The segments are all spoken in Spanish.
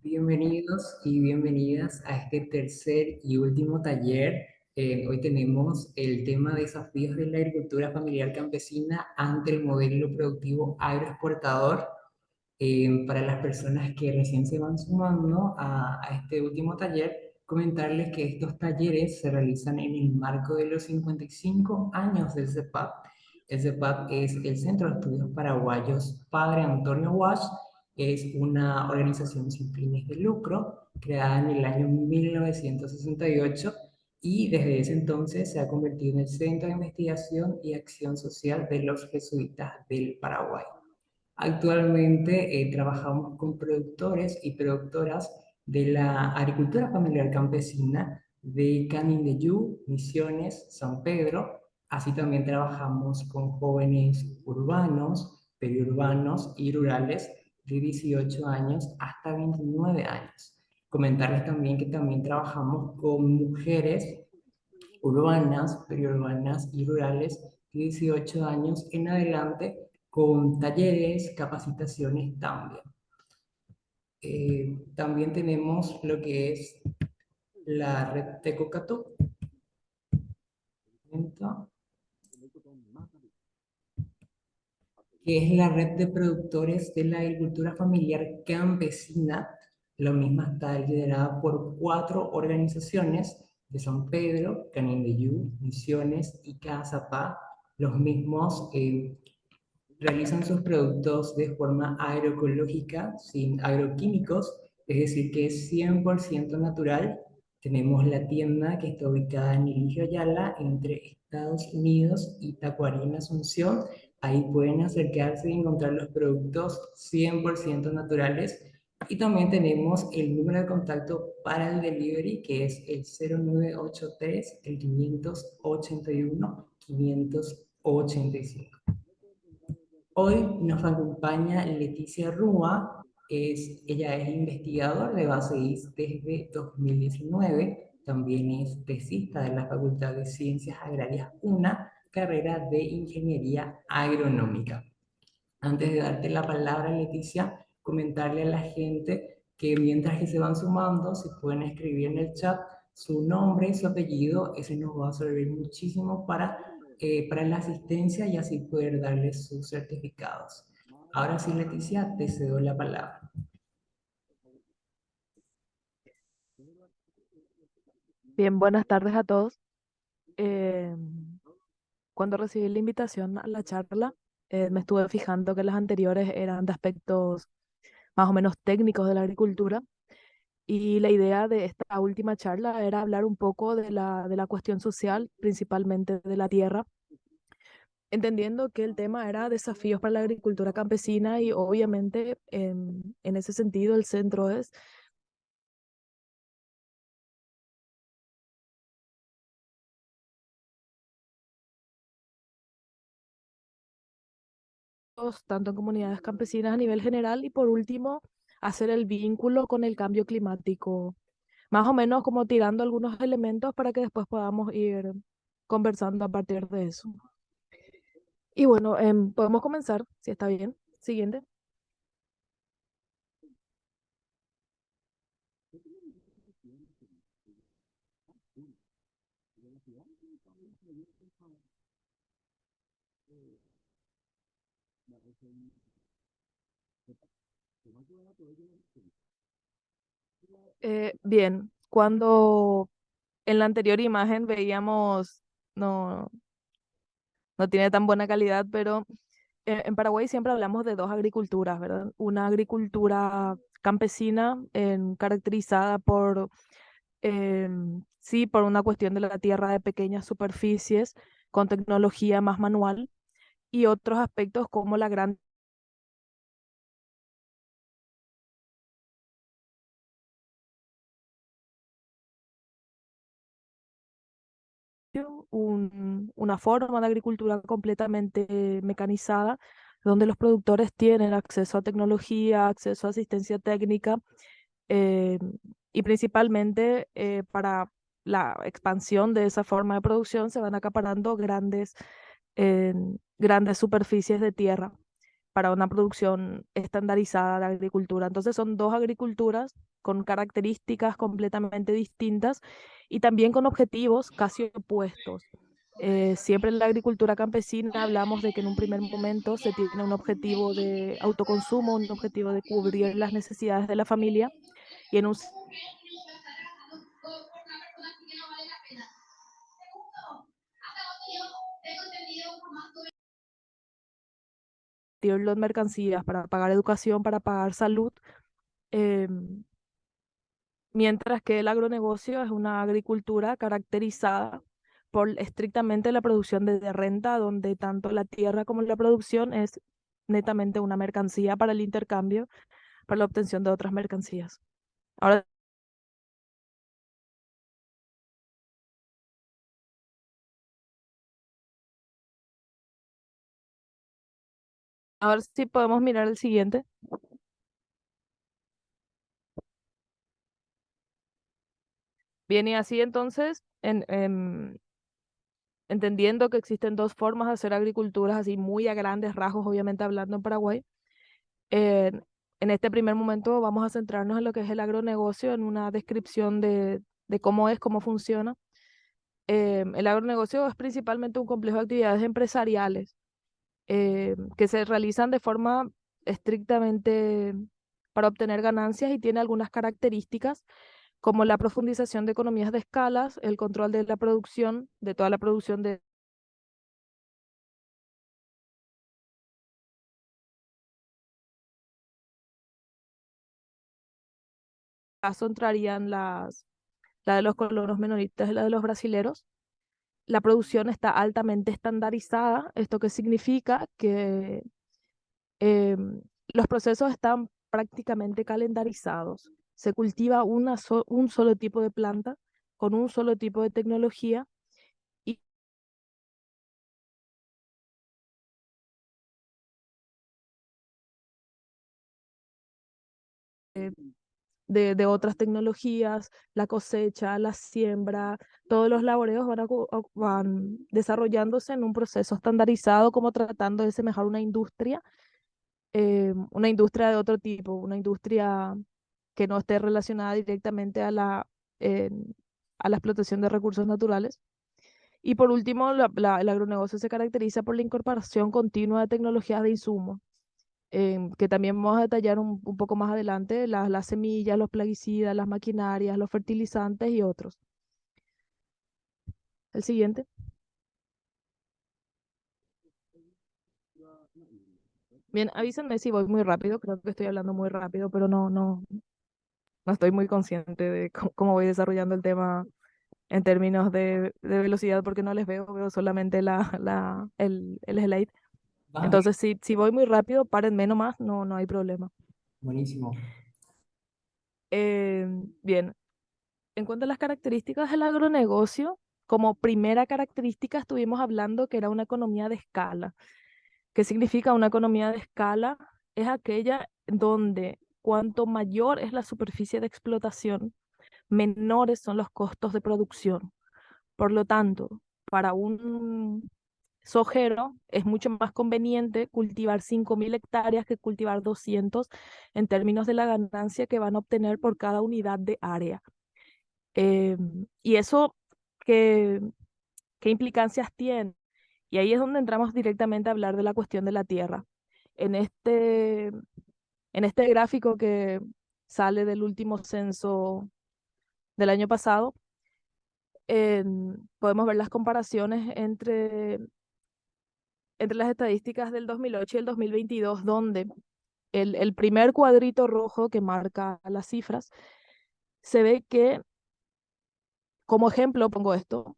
Bienvenidos y bienvenidas a este tercer y último taller. Hoy tenemos el tema desafíos de la agricultura familiar campesina ante el modelo productivo agroexportador. Para las personas que recién se van sumando a este último taller, comentarles que estos talleres se realizan en el marco de los 55 años del CEPAP. El CEPAP es el Centro de Estudios Paraguayos Padre Antonio Walsh. Es una organización sin fines de lucro creada en el año 1968 y desde ese entonces se ha convertido en el Centro de Investigación y Acción Social de los Jesuitas del Paraguay. Actualmente trabajamos con productores y productoras de la agricultura familiar campesina de Canindeyú, Misiones, San Pedro. Así también trabajamos con jóvenes urbanos, periurbanos y rurales de 18 años hasta 29 años. Comentarles también que también trabajamos con mujeres urbanas, periurbanas y rurales de 18 años en adelante con talleres, capacitaciones también. También tenemos lo que es la red Tecocatú, que es la red de productores de la agricultura familiar campesina. La misma está liderada por 4 organizaciones de San Pedro, Canindeyú, Misiones y Cazapá. Los mismos realizan sus productos de forma agroecológica, sin agroquímicos, es decir, que es 100% natural. Tenemos la tienda que está ubicada en Eligio Ayala, entre Estados Unidos y Tacuarina, Asunción. Ahí pueden acercarse y encontrar los productos 100% naturales. Y también tenemos el número de contacto para el delivery, que es el 0983 el 581 585. Hoy nos acompaña Leticia Rúa. Ella es investigadora de base IS desde 2019. También es tesista de la Facultad de Ciencias Agrarias UNA, carrera de Ingeniería Agronómica. Antes de darte la palabra, Leticia, comentarle a la gente que mientras que se van sumando, se pueden escribir en el chat su nombre y su apellido. Eso nos va a servir muchísimo para la asistencia y así poder darles sus certificados. Ahora sí, Leticia, te cedo la palabra. Bien, buenas tardes a todos. Eh, Cuando recibí la invitación a la charla, me estuve fijando que las anteriores eran de aspectos más o menos técnicos de la agricultura y la idea de esta última charla era hablar un poco de la cuestión social, principalmente de la tierra, entendiendo que el tema era desafíos para la agricultura campesina y obviamente en ese sentido el centro es tanto en comunidades campesinas a nivel general y por último hacer el vínculo con el cambio climático, más o menos como tirando algunos elementos para que después podamos ir conversando a partir de eso. Y bueno, podemos comenzar, si está bien. Siguiente. Bien, cuando en la anterior imagen veíamos, no, no tiene tan buena calidad, pero en Paraguay siempre hablamos de dos agriculturas, ¿verdad? Una agricultura campesina caracterizada por, sí, por una cuestión de la tierra de pequeñas superficies, con tecnología más manual, y otros aspectos como la gran una forma de agricultura completamente mecanizada, donde los productores tienen acceso a tecnología, acceso a asistencia técnica, eh, y principalmente para la expansión de esa forma de producción se van acaparando grandes superficies de tierra para una producción estandarizada de agricultura. Entonces son dos agriculturas con características completamente distintas y también con objetivos casi opuestos. Siempre en la agricultura campesina hablamos de que en un primer momento se tiene un objetivo de autoconsumo, un objetivo de cubrir las necesidades de la familia y en un sentido en mercancías para pagar educación, para pagar salud, em, mientras que el agronegocio es una agricultura caracterizada por estrictamente la producción de renta, donde tanto la tierra como la producción es netamente una mercancía para el intercambio, para la obtención de otras mercancías. Ahora, ahora sí podemos mirar el siguiente. Bien, y así entonces, entendiendo que existen dos formas de hacer agriculturas así muy a grandes rasgos, obviamente hablando en Paraguay, en, en este primer momento vamos a centrarnos en lo que es el agronegocio, en una descripción de cómo es, cómo funciona. El agronegocio es principalmente un complejo de actividades empresariales que se realizan de forma estrictamente para obtener ganancias y tiene algunas características como la profundización de economías de escalas, el control de la producción, de toda la producción de caso entrarían la de los colonos menonitas y la de los brasileros. La producción está altamente estandarizada. ¿Esto qué significa? Que em, los procesos están prácticamente calendarizados. Se cultiva un solo tipo de planta con un solo tipo de tecnología y eh, de otras tecnologías, la cosecha, la siembra, todos los laboreos van desarrollándose en un proceso estandarizado como tratando de semejar una industria de otro tipo, una industria que no esté relacionada directamente eh, a la explotación de recursos naturales. Y por último, el agronegocio se caracteriza por la incorporación continua de tecnologías de insumo, que también vamos a detallar un poco más adelante, las semillas, los plaguicidas, las maquinarias, los fertilizantes y otros. El siguiente. Bien, avísenme si voy muy rápido, creo que estoy hablando muy rápido, pero no estoy muy consciente de cómo voy desarrollando el tema en términos de velocidad porque no les veo solamente el slide. Vas bien, Entonces, si voy muy rápido, párenme nomás, no hay problema. buenísimo. Bien, en cuanto a las características del agronegocio, como primera característica estuvimos hablando que era una economía de escala. ¿Qué significa una economía de escala? Es aquella donde cuanto mayor es la superficie de explotación, menores son los costos de producción. Por lo tanto, para un sojero es mucho más conveniente cultivar 5.000 hectáreas que cultivar 200 en términos de la ganancia que van a obtener por cada unidad de área. Y eso, ¿qué, qué implicancias tiene? Y ahí es donde entramos directamente a hablar de la cuestión de la tierra. En este, en este gráfico que sale del último censo del año pasado, podemos ver las comparaciones entre las estadísticas del 2008 y el 2022, donde el primer cuadrito rojo que marca las cifras, se ve que, como ejemplo, pongo esto,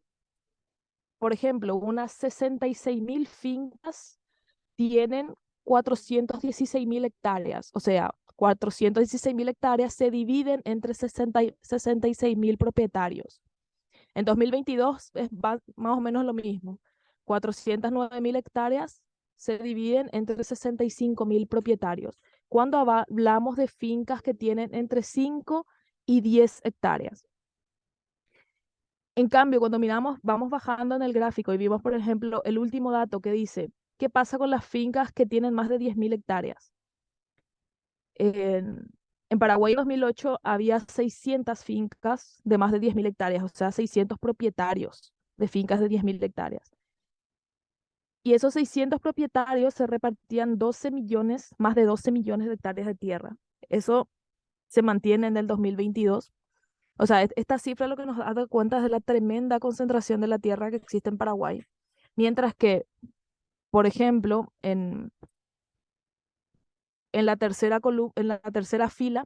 por ejemplo, unas 66.000 fincas tienen 416.000 hectáreas, o sea, 416.000 hectáreas se dividen entre 66.000 propietarios. En 2022 más o menos lo mismo. 409.000 hectáreas se dividen entre 65.000 propietarios. Cuando hablamos de fincas que tienen entre 5 y 10 hectáreas. En cambio, cuando miramos, vamos bajando en el gráfico y vimos, por ejemplo, el último dato que dice ¿qué pasa con las fincas que tienen más de 10.000 hectáreas? En, en Paraguay en 2008 había 600 fincas de más de 10.000 hectáreas, o sea, 600 propietarios de fincas de 10.000 hectáreas. Y esos 600 propietarios se repartían 12 millones, más de 12 millones de hectáreas de tierra. Eso se mantiene en el 2022. O sea, esta cifra lo que nos da cuenta es de la tremenda concentración de la tierra que existe en Paraguay. Mientras que, por ejemplo, en la en la tercera fila,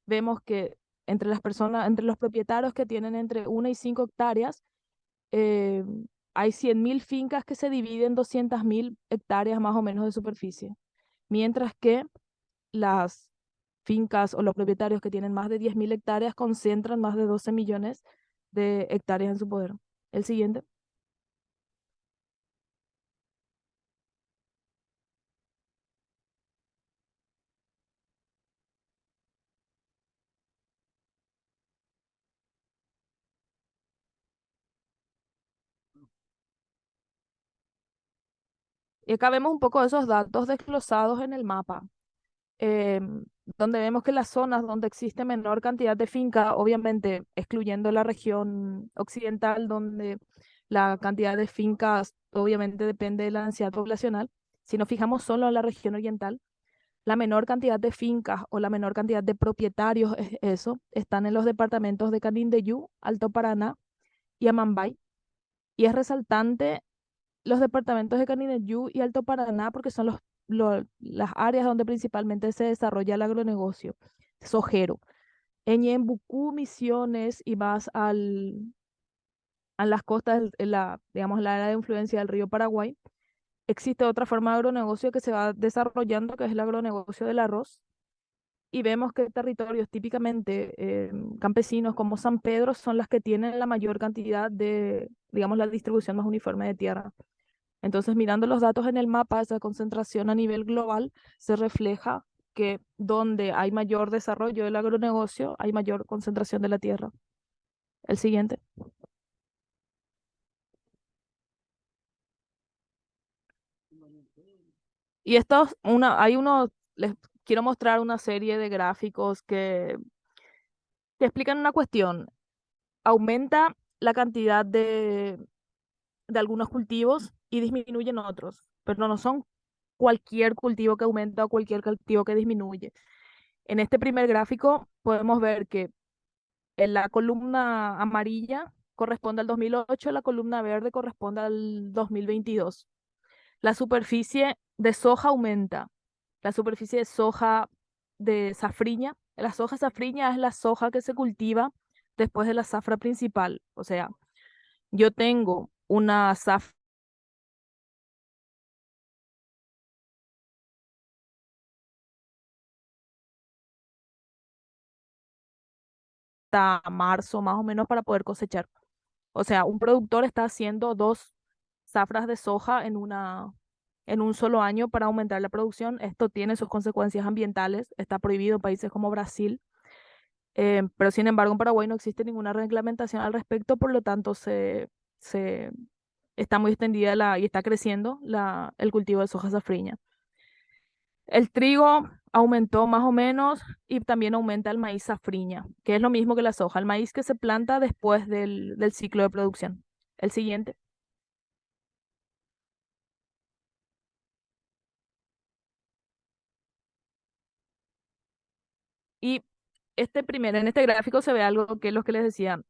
vemos que entre las personas, entre los propietarios que tienen entre 1 y 5 hectáreas, eh, hay 100.000 fincas que se dividen en 200.000 hectáreas más o menos de superficie. Mientras que las fincas o los propietarios que tienen más de 10.000 hectáreas concentran más de 12 millones de hectáreas en su poder. El siguiente. Y acá vemos un poco de esos datos desglosados en el mapa, donde vemos que las zonas donde existe menor cantidad de finca, obviamente excluyendo la región occidental, donde la cantidad de fincas obviamente depende de la densidad poblacional, si nos fijamos solo en la región oriental, la menor cantidad de fincas o la menor cantidad de propietarios, eso, están en los departamentos de Canindeyú, Alto Paraná y Amambay. Y es resaltante los departamentos de Canindeyú y Alto Paraná porque son las áreas donde principalmente se desarrolla el agronegocio sojero. En Ñembucú, Misiones y más a las costas, digamos, la área de influencia del río Paraguay, existe otra forma de agronegocio que se va desarrollando, que es el agronegocio del arroz. Y vemos que territorios típicamente campesinos como San Pedro son las que tienen la mayor cantidad de, digamos, la distribución más uniforme de tierra. Entonces, mirando los datos en el mapa, esa concentración a nivel global se refleja que donde hay mayor desarrollo del agronegocio, hay mayor concentración de la tierra. El siguiente. Y les quiero mostrar una serie de gráficos que explican una cuestión. Aumenta la cantidad de algunos cultivos y disminuyen otros, pero no son cualquier cultivo que aumenta o cualquier cultivo que disminuye. En este primer gráfico podemos ver que en la columna amarilla corresponde al 2008, la columna verde corresponde al 2022. La superficie de soja aumenta, la superficie de soja de safriña. La soja safriña es la soja que se cultiva después de la zafra principal. O sea, yo tengo una zafra hasta marzo más o menos para poder cosechar. O sea, un productor está haciendo dos zafras de soja en un solo año para aumentar la producción. Esto tiene sus consecuencias ambientales, está prohibido en países como Brasil, pero sin embargo en Paraguay no existe ninguna reglamentación al respecto, por lo tanto se está muy extendida y está creciendo el cultivo de soja safriña. El trigo aumentó más o menos y también aumenta el maíz safriña, que es lo mismo que la soja, el maíz que se planta después del ciclo de producción. El siguiente. Y en este gráfico se ve algo que es lo que les decía.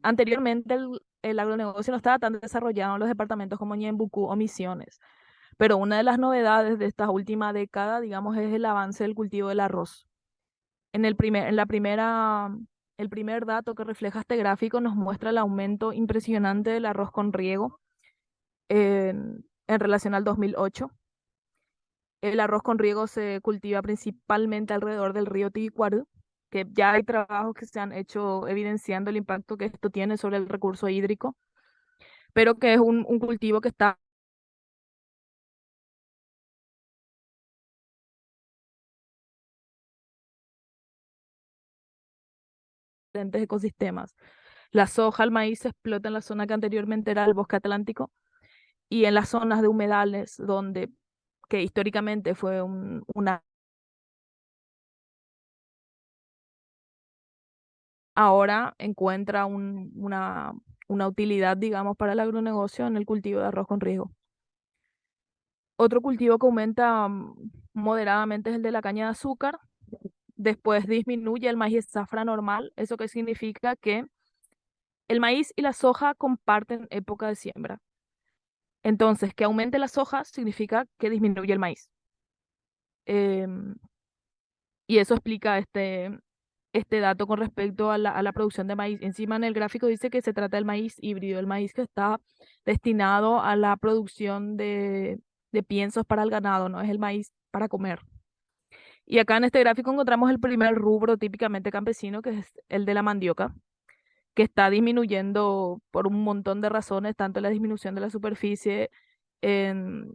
Anteriormente el agronegocio no estaba tan desarrollado en los departamentos como Ñembucú o Misiones, pero una de las novedades de esta última década, digamos, es el avance del cultivo del arroz. En la el primer dato que refleja este gráfico nos muestra el aumento impresionante del arroz con riego en relación al 2008. El arroz con riego se cultiva principalmente alrededor del río Tiquicuarú, que ya hay trabajos que se han hecho evidenciando el impacto que esto tiene sobre el recurso hídrico, pero que es un cultivo que está en diferentes ecosistemas. La soja, el maíz se explota en la zona que anteriormente era el bosque atlántico y en las zonas de humedales donde, que históricamente fue una, ahora encuentra una utilidad, digamos, para el agronegocio en el cultivo de arroz con riego. Otro cultivo que aumenta moderadamente es el de la caña de azúcar. Después disminuye el maíz zafra normal. ¿Eso qué significa? Que el maíz y la soja comparten época de siembra. Entonces, que aumente la soja significa que disminuye el maíz. Em, y eso explica este dato con respecto a la producción de maíz. Encima en el gráfico dice que se trata del maíz híbrido, el maíz que está destinado a la producción de piensos para el ganado, no es el maíz para comer. Y acá en este gráfico encontramos el primer rubro típicamente campesino, que es el de la mandioca, que está disminuyendo por un montón de razones, tanto la disminución de la superficie en-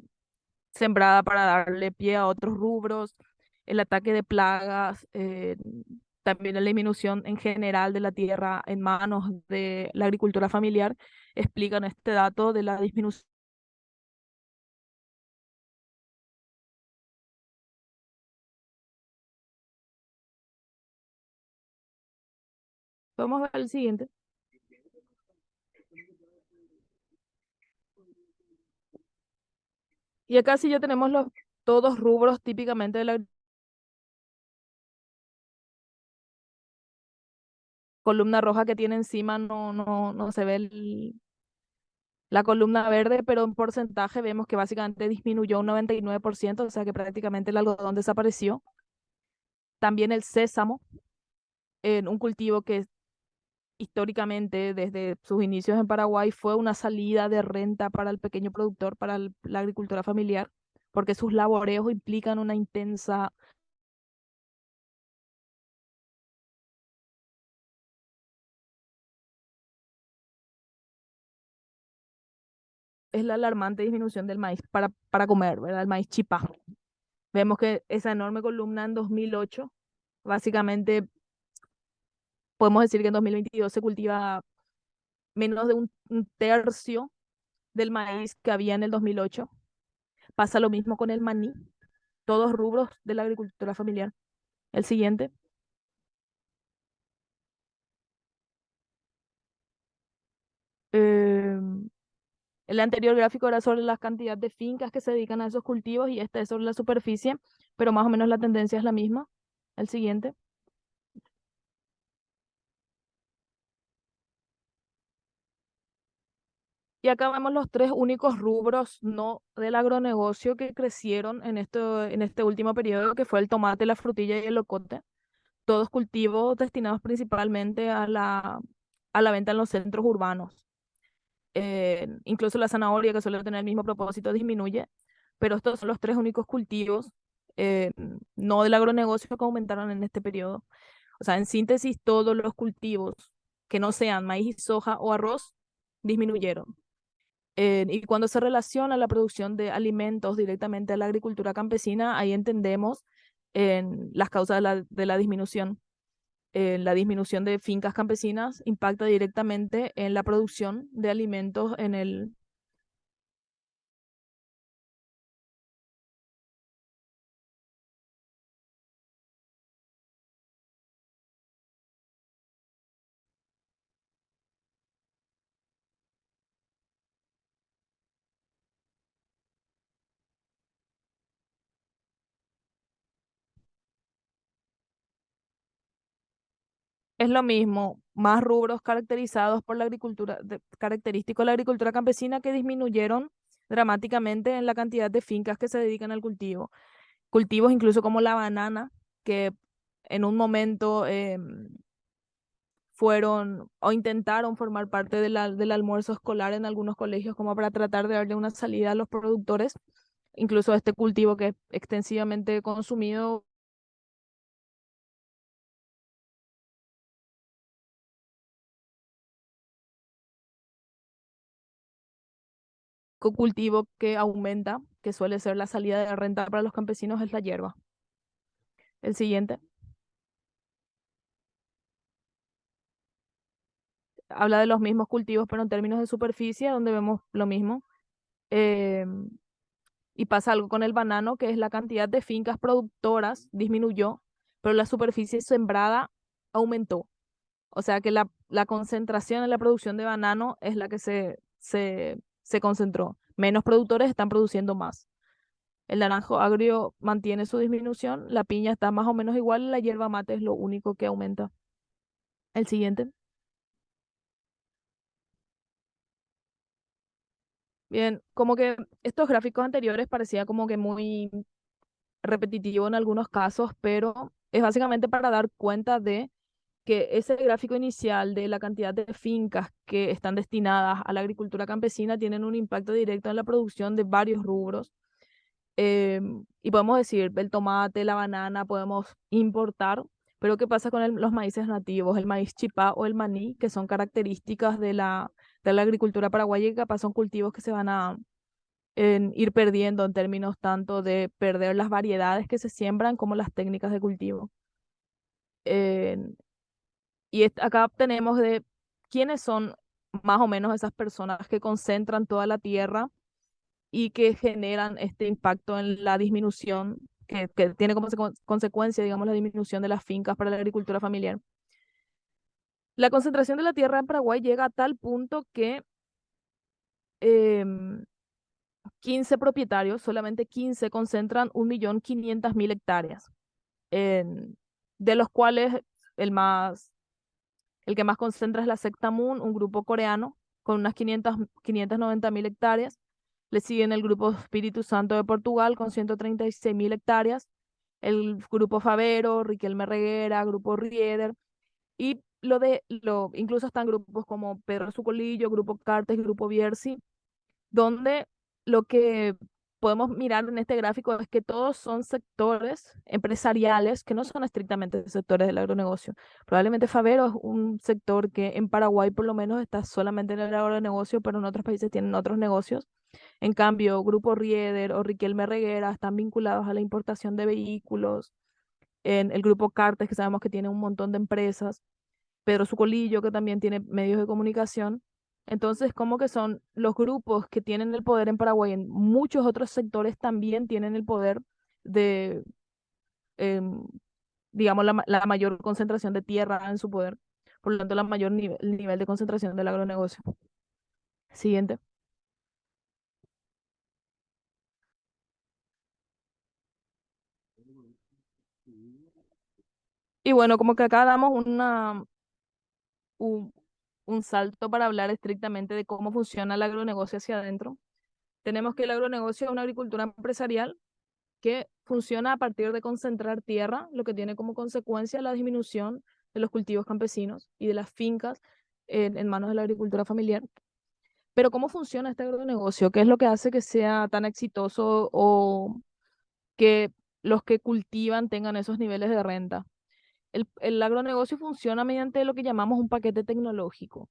sembrada para darle pie a otros rubros, el ataque de plagas, también la disminución en general de la tierra en manos de la agricultura familiar, explican este dato de la disminución. Vamos a ver el siguiente. Y acá sí ya tenemos los todos rubros típicamente de la columna roja que tiene encima, no se ve la columna verde, pero en porcentaje vemos que básicamente disminuyó un 99%, o sea que prácticamente el algodón desapareció. También el sésamo, en un cultivo que históricamente desde sus inicios en Paraguay fue una salida de renta para el pequeño productor, para la agricultura familiar, porque sus laboreos implican una intensa, es la alarmante disminución del maíz para comer, ¿verdad? El maíz chipá. Vemos que esa enorme columna en 2008, básicamente podemos decir que en 2022 se cultiva menos de un tercio del maíz que había en el 2008. Pasa lo mismo con el maní, todos rubros de la agricultura familiar. El siguiente. Eh, el anterior gráfico era sobre la cantidad de fincas que se dedican a esos cultivos y este es sobre la superficie, pero más o menos la tendencia es la misma. El siguiente. Y acá vemos los tres únicos rubros no del agronegocio que crecieron en este último periodo, que fue el tomate, la frutilla y el locote. Todos cultivos destinados principalmente a la venta en los centros urbanos. Incluso la zanahoria, que suele tener el mismo propósito, disminuye, pero estos son los tres únicos cultivos eh, no del agronegocio que aumentaron en este periodo. O sea, en síntesis, todos los cultivos que no sean maíz, soja o arroz disminuyeron. Y cuando se relaciona la producción de alimentos directamente a la agricultura campesina, ahí entendemos las causas de la disminución. La disminución de fincas campesinas impacta directamente en la producción de alimentos en el... Es lo mismo, más rubros caracterizados por la agricultura, característico de la agricultura campesina que disminuyeron dramáticamente en la cantidad de fincas que se dedican al cultivo. Cultivos incluso como la banana, que en un momento fueron o intentaron formar parte del almuerzo escolar en algunos colegios como para tratar de darle una salida a los productores. Incluso este cultivo que es extensivamente consumido, cultivo que aumenta, que suele ser la salida de renta para los campesinos, es la hierba. El siguiente habla de los mismos cultivos, pero en términos de superficie, donde vemos lo mismo. Eh, y pasa algo con el banano, que es la cantidad de fincas productoras disminuyó, pero la superficie sembrada aumentó. O sea que la concentración en la producción de banano es la que se concentró. Menos productores están produciendo más. El naranjo agrio mantiene su disminución, la piña está más o menos igual, la hierba mate es lo único que aumenta. El siguiente. Bien, como que estos gráficos anteriores parecía como que muy repetitivo en algunos casos, pero es básicamente para dar cuenta de que ese gráfico inicial de la cantidad de fincas que están destinadas a la agricultura campesina tienen un impacto directo en la producción de varios rubros. Y podemos decir, el tomate, la banana, podemos importar, pero ¿qué pasa con los maíces nativos, el maíz chipá o el maní, que son características de la agricultura paraguaya y capaz son cultivos que se van a ir perdiendo en términos tanto de perder las variedades que se siembran como las técnicas de cultivo? En- Acá tenemos de quiénes son más o menos esas personas que concentran toda la tierra y que generan este impacto en la disminución, que tiene como consecuencia, digamos, la disminución de las fincas para la agricultura familiar. La concentración de la tierra en Paraguay llega a tal punto que em, 15 propietarios, solamente 15 concentran 1.500.000 hectáreas, en- de los cuales el más el que más concentra es la Secta Moon, un grupo coreano con unas 590.000 hectáreas. Le siguen el grupo Espíritu Santo de Portugal con 136.000 hectáreas. El grupo Favero, Riquelme Reguera, grupo Rieder. Y incluso están grupos como Pedro Sucolillo, grupo Cartes, grupo Bierzi, donde lo que podemos mirar en este gráfico es que todos son sectores empresariales que no son estrictamente sectores del agronegocio. Probablemente Favero es un sector que en Paraguay por lo menos está solamente en el agronegocio, pero en otros países tienen otros negocios. En cambio, Grupo Rieder o Riquelme Reguera están vinculados a la importación de vehículos. En el Grupo Cartes, que sabemos que tiene un montón de empresas. Pedro Sucolillo, que también tiene medios de comunicación. Entonces, como que son los grupos que tienen el poder en Paraguay, en muchos otros sectores también tienen el poder de, em, digamos, la mayor concentración de tierra en su poder, por lo tanto, el nivel de concentración del agronegocio. Siguiente. Y bueno, como que acá damos un, un salto para hablar estrictamente de cómo funciona el agronegocio hacia adentro. Tenemos que el agronegocio es una agricultura empresarial que funciona a partir de concentrar tierra, lo que tiene como consecuencia la disminución de los cultivos campesinos y de las fincas en manos de la agricultura familiar. Pero ¿cómo funciona este agronegocio? ¿Qué es lo que hace que sea tan exitoso o que los que cultivan tengan esos niveles de renta? El agronegocio funciona mediante lo que llamamos un paquete tecnológico.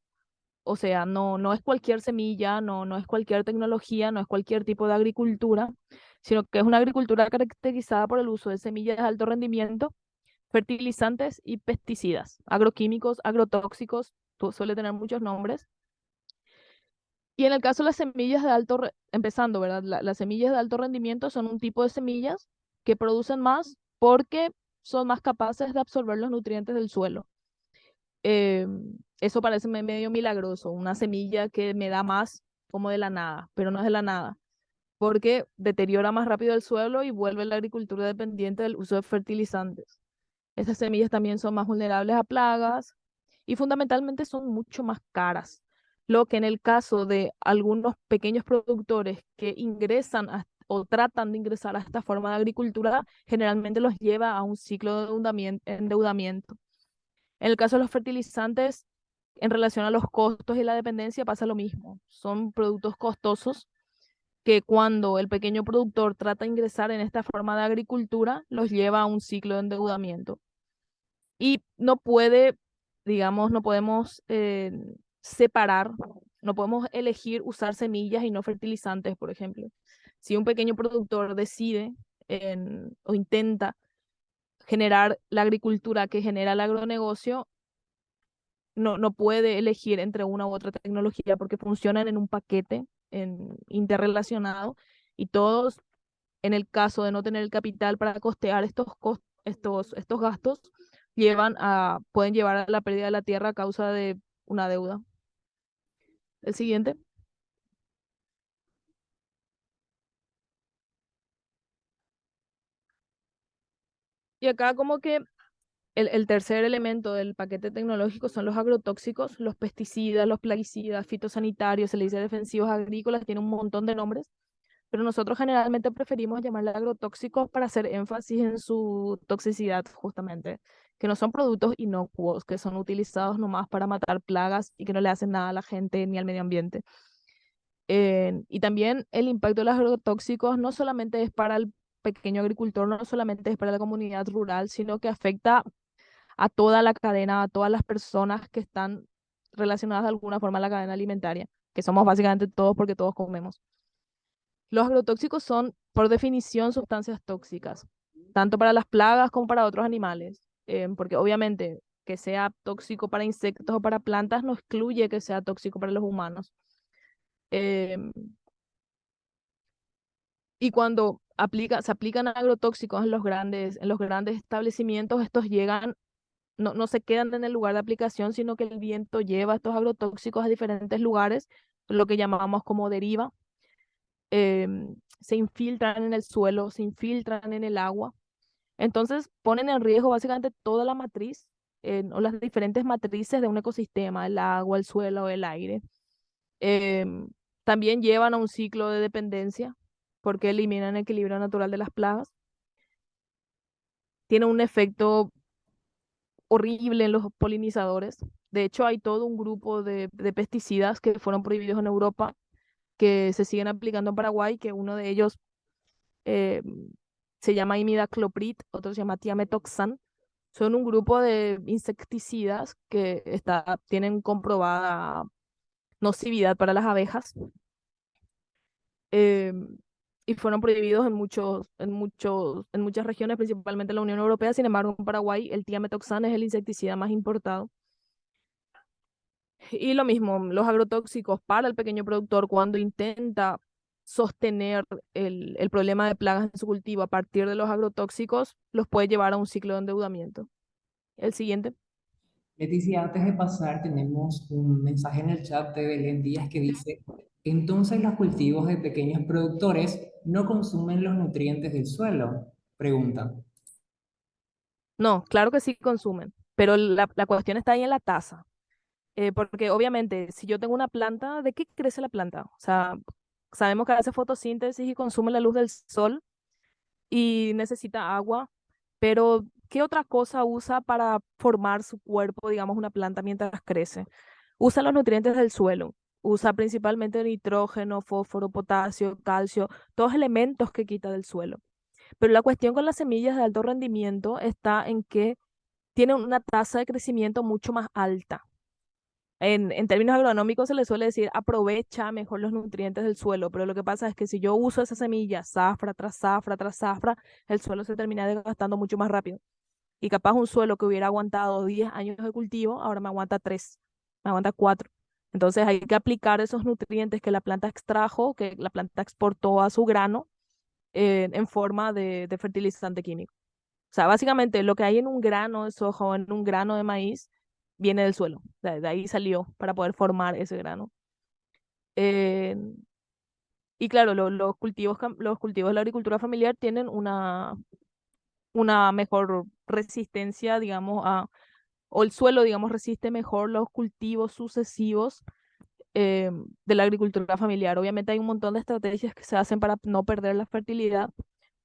O sea, no es cualquier semilla, no es cualquier tecnología, no es cualquier tipo de agricultura, sino que es una agricultura caracterizada por el uso de semillas de alto rendimiento, fertilizantes y pesticidas, agroquímicos, agrotóxicos, suele tener muchos nombres. Y en el caso de las semillas de empezando, ¿verdad? Las semillas de alto rendimiento son un tipo de semillas que producen más porque son más capaces de absorber los nutrientes del suelo. eh, Eso parece medio milagroso, una semilla que me da más como de la nada, pero no es de la nada, porque deteriora más rápido el suelo y vuelve la agricultura dependiente del uso de fertilizantes. Estas semillas también son más vulnerables a plagas y fundamentalmente son mucho más caras, lo que en el caso de algunos pequeños productores que o tratan de ingresar a esta forma de agricultura, generalmente los lleva a un ciclo de endeudamiento. En el caso de los fertilizantes, en relación a los costos y la dependencia, pasa lo mismo. Son productos costosos que cuando el pequeño productor trata de ingresar en esta forma de agricultura, los lleva a un ciclo de endeudamiento. Y no puede, digamos, no podemos separar, no podemos elegir usar semillas y no fertilizantes, por ejemplo. Si un pequeño productor decide o intenta generar la agricultura que genera el agronegocio, no puede elegir entre una u otra tecnología porque funcionan en un paquete interrelacionado y todos, en el caso de no tener el capital para costear estos gastos, pueden llevar a la pérdida de la tierra a causa de una deuda. El siguiente. Y acá como que el tercer elemento del paquete tecnológico son los agrotóxicos, los pesticidas, los plaguicidas, fitosanitarios, se le dice defensivos agrícolas, tiene un montón de nombres, pero nosotros generalmente preferimos llamarle agrotóxicos para hacer énfasis en su toxicidad, justamente, que no son productos inocuos, que son utilizados nomás para matar plagas y que no le hacen nada a la gente ni al medio ambiente. Y también el impacto de los agrotóxicos no solamente es para el pequeño agricultor, no solamente es para la comunidad rural, sino que afecta a toda la cadena, a todas las personas que están relacionadas de alguna forma a la cadena alimentaria, que somos básicamente todos porque todos comemos. Los agrotóxicos son, por definición, sustancias tóxicas, tanto para las plagas como para otros animales, porque obviamente que sea tóxico para insectos o para plantas no excluye que sea tóxico para los humanos. Em, y cuando se aplican agrotóxicos en los grandes establecimientos, estos llegan, no se quedan en el lugar de aplicación, sino que el viento lleva estos agrotóxicos a diferentes lugares, lo que llamamos como deriva. Se infiltran en el suelo, se infiltran en el agua. Entonces ponen en riesgo básicamente toda la matriz o las diferentes matrices de un ecosistema, el agua, el suelo, el aire. Em, También llevan a un ciclo de dependencia porque eliminan el equilibrio natural de las plagas. Tiene un efecto horrible en los polinizadores. De hecho, hay todo un grupo de pesticidas que fueron prohibidos en Europa que se siguen aplicando en Paraguay, que uno de ellos eh, se llama imidacloprid, otro se llama tiametoxan. Son un grupo de insecticidas que tienen comprobada nocividad para las abejas eh, y fueron prohibidos en muchas regiones, principalmente en la Unión Europea. Sin embargo, en Paraguay el tiametoxan es el insecticida más importado. Y lo mismo, los agrotóxicos para el pequeño productor cuando intenta sostener el problema de plagas en su cultivo a partir de los agrotóxicos, los puede llevar a un ciclo de endeudamiento. El siguiente. Leticia, antes de pasar, tenemos un mensaje en el chat de Belén Díaz que dice, entonces los cultivos de pequeños productores no consumen los nutrientes del suelo. Pregunta. No, claro que sí consumen, pero la cuestión está ahí en la tasa. Porque obviamente, si yo tengo una planta, ¿de qué crece la planta? O sea, sabemos que hace fotosíntesis y consume la luz del sol y necesita agua, pero ¿qué otra cosa usa para formar su cuerpo, digamos, una planta mientras crece? Usa los nutrientes del suelo, usa principalmente nitrógeno, fósforo, potasio, calcio, todos elementos que quita del suelo. Pero la cuestión con las semillas de alto rendimiento está en que tienen una tasa de crecimiento mucho más alta. En términos agronómicos se le suele decir aprovecha mejor los nutrientes del suelo, pero lo que pasa es que si yo uso esa semilla zafra tras zafra tras zafra, el suelo se termina desgastando mucho más rápido. Y capaz un suelo que hubiera aguantado 10 años de cultivo, ahora me aguanta 3, me aguanta 4. Entonces hay que aplicar esos nutrientes que la planta extrajo, que la planta exportó a su grano, en forma de fertilizante químico. O sea, básicamente lo que hay en un grano de soja o en un grano de maíz viene del suelo. De ahí salió para poder formar ese grano. Eh, y claro, los cultivos de la agricultura familiar tienen una mejor resistencia, digamos, o el suelo, digamos, resiste mejor los cultivos sucesivos de la agricultura familiar. Obviamente hay un montón de estrategias que se hacen para no perder la fertilidad,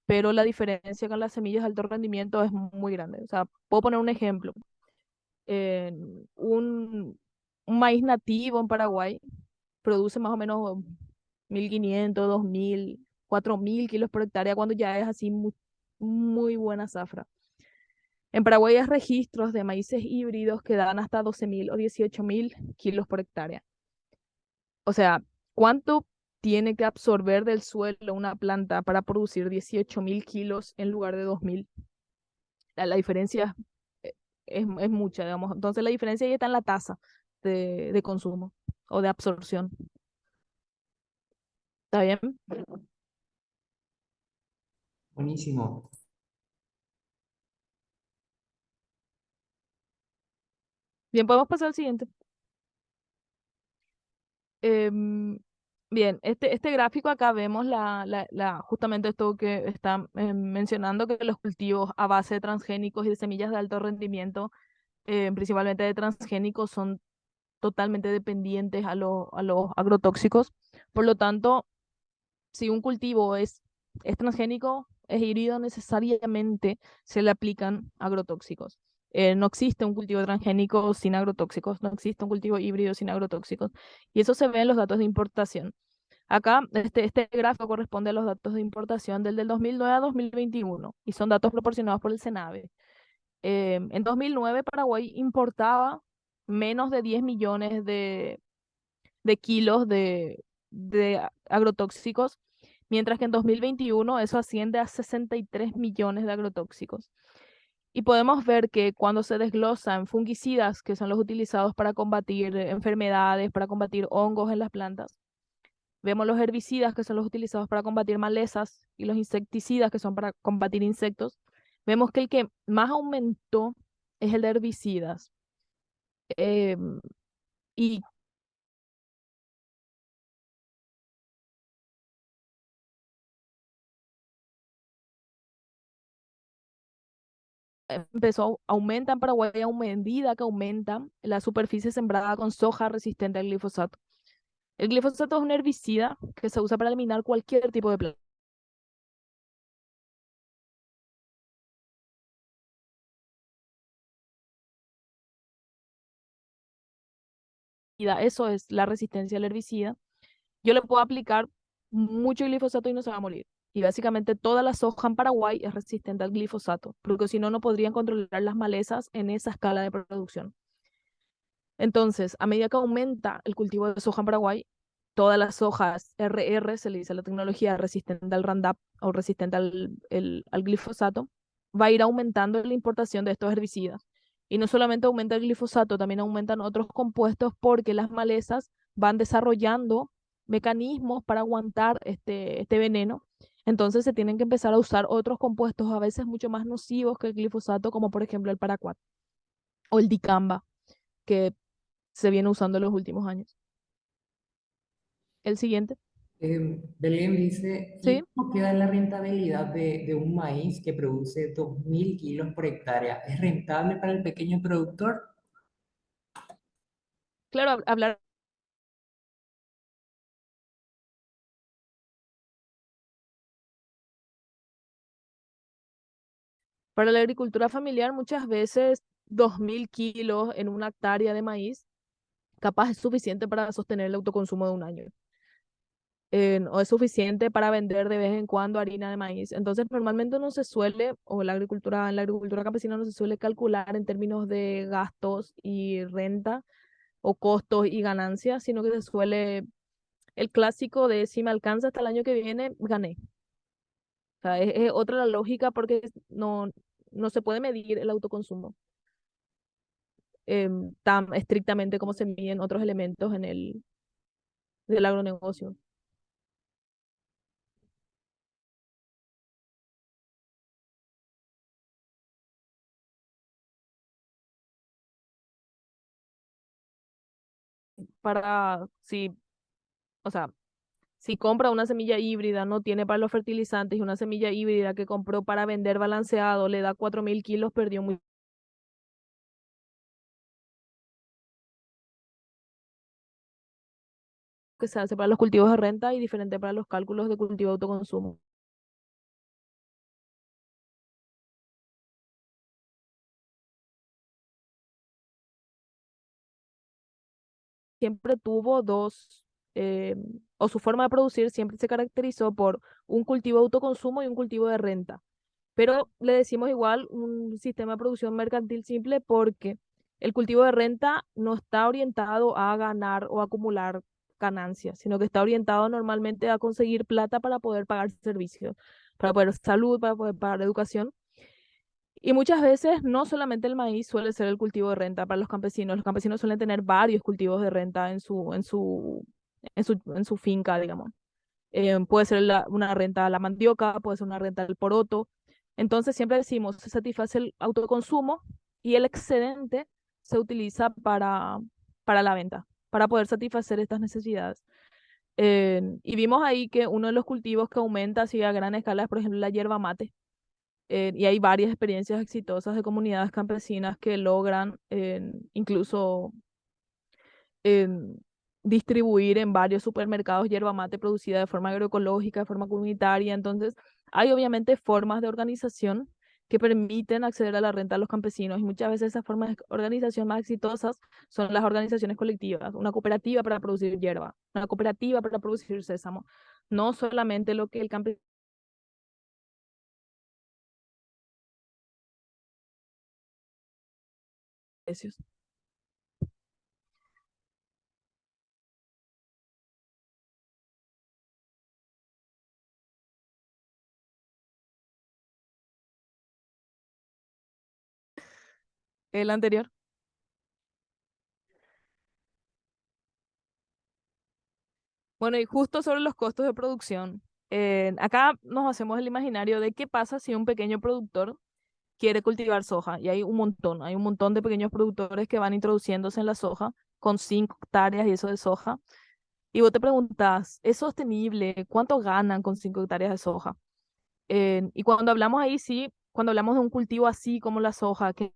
pero la diferencia con las semillas de alto rendimiento es muy grande. O sea, puedo poner un ejemplo. En un maíz nativo en Paraguay produce más o menos 1.500, 2.000, 4.000 kilos por hectárea cuando ya es así muy buena zafra. En Paraguay hay registros de maíces híbridos que dan hasta 12.000 o 18.000 kilos por hectárea. O sea, ¿cuánto tiene que absorber del suelo una planta para producir 18.000 kilos en lugar de 2.000? La diferencia es mucha, digamos. Entonces la diferencia ahí está en la tasa de consumo o de absorción. ¿Está bien? Buenísimo. Bien, podemos pasar al siguiente. Em, Bien, este gráfico acá vemos justamente esto que está mencionando, que los cultivos a base de transgénicos y de semillas de alto rendimiento, principalmente de transgénicos, son totalmente dependientes a los agrotóxicos. Por lo tanto, si un cultivo es transgénico, es híbrido, necesariamente se le aplican agrotóxicos. No existe un cultivo transgénico sin agrotóxicos, no existe un cultivo híbrido sin agrotóxicos. Y eso se ve en los datos de importación. Acá, este gráfico corresponde a los datos de importación del 2009 a 2021 y son datos proporcionados por el SENAVE. En 2009, Paraguay importaba menos de 10 millones de kilos de agrotóxicos, mientras que en 2021 eso asciende a 63 millones de agrotóxicos. Y podemos ver que cuando se desglosan fungicidas, que son los utilizados para combatir enfermedades, para combatir hongos en las plantas, vemos los herbicidas, que son los utilizados para combatir malezas, y los insecticidas, que son para combatir insectos. Vemos que el que más aumentó es el de herbicidas. Em, y aumenta en Paraguay a medida que aumenta la superficie sembrada con soja resistente al glifosato. El glifosato es un herbicida que se usa para eliminar cualquier tipo de planta. Eso es la resistencia al herbicida. Yo le puedo aplicar mucho glifosato y no se va a morir. Y básicamente toda la soja en Paraguay es resistente al glifosato, porque si no, no podrían controlar las malezas en esa escala de producción. Entonces, a medida que aumenta el cultivo de soja en Paraguay, todas las sojas RR, se le dice a la tecnología resistente al Roundup o resistente al glifosato, va a ir aumentando la importación de estos herbicidas. Y no solamente aumenta el glifosato, también aumentan otros compuestos porque las malezas van desarrollando mecanismos para aguantar este veneno. Entonces se tienen que empezar a usar otros compuestos a veces mucho más nocivos que el glifosato, como por ejemplo el paraquat o el dicamba, que se viene usando en los últimos años. El siguiente, Belén dice, ¿sí? ¿y cómo queda la rentabilidad de un maíz que produce 2.000 kilos por hectárea? ¿Es rentable para el pequeño productor? Claro, hablar para la agricultura familiar muchas veces 2.000 kilos en una hectárea de maíz capaz es suficiente para sostener el autoconsumo de un año. O es suficiente para vender de vez en cuando harina de maíz. Entonces, normalmente no se suele, o en la agricultura campesina no se suele calcular en términos de gastos y renta, o costos y ganancias, sino que se suele el clásico de si me alcanza hasta el año que viene, gané. O sea, es otra la lógica porque no se puede medir el autoconsumo tan estrictamente como se miden otros elementos del agronegocio. Si, o sea, si compra una semilla híbrida, no tiene para los fertilizantes y una semilla híbrida que compró para vender balanceado le da 4.000 kilos, perdió muy que se hace para los cultivos de renta y diferente para los cálculos de cultivo de autoconsumo. Siempre tuvo eh, o su forma de producir siempre se caracterizó por un cultivo de autoconsumo y un cultivo de renta. Pero le decimos igual un sistema de producción mercantil simple porque el cultivo de renta no está orientado a ganar o acumular ganancias, sino que está orientado normalmente a conseguir plata para poder pagar servicios, para poder salud, para poder pagar educación. Y muchas veces no solamente el maíz suele ser el cultivo de renta para los campesinos suelen tener varios cultivos de renta en su finca, digamos. puede ser una renta a la mandioca, puede ser una renta al poroto. Entonces siempre decimos, se satisface el autoconsumo y el excedente se utiliza para la venta, para poder satisfacer estas necesidades. Y vimos ahí que uno de los cultivos que aumenta así a gran escala es, por ejemplo, la yerba mate. Y hay varias experiencias exitosas de comunidades campesinas que logran incluso en distribuir en varios supermercados yerba mate producida de forma agroecológica, de forma comunitaria. Entonces, hay obviamente formas de organización que permiten acceder a la renta a los campesinos y muchas veces esas formas de organización más exitosas son las organizaciones colectivas, una cooperativa para producir hierba, una cooperativa para producir sésamo, no solamente lo que el campesino. El anterior. Bueno, y justo sobre los costos de producción. Acá nos hacemos el imaginario de qué pasa si un pequeño productor quiere cultivar soja. Y hay un montón de pequeños productores que van introduciéndose en la soja con 5 hectáreas y eso de soja. Y vos te preguntás, ¿es sostenible? ¿Cuánto ganan con 5 hectáreas de soja? Y cuando hablamos ahí, sí, cuando hablamos de un cultivo así como la soja, que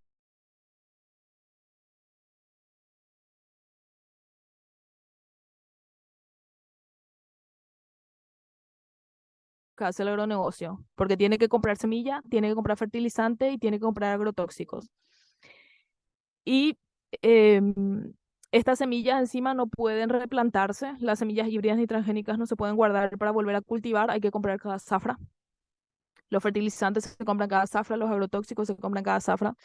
hace el agronegocio, porque tiene que comprar semilla, tiene que comprar fertilizante y tiene que comprar agrotóxicos. Y em, estas semillas encima no pueden replantarse, las semillas híbridas ni transgénicas no se pueden guardar para volver a cultivar, hay que comprar cada zafra. Los fertilizantes se compran cada zafra, los agrotóxicos se compran cada zafra.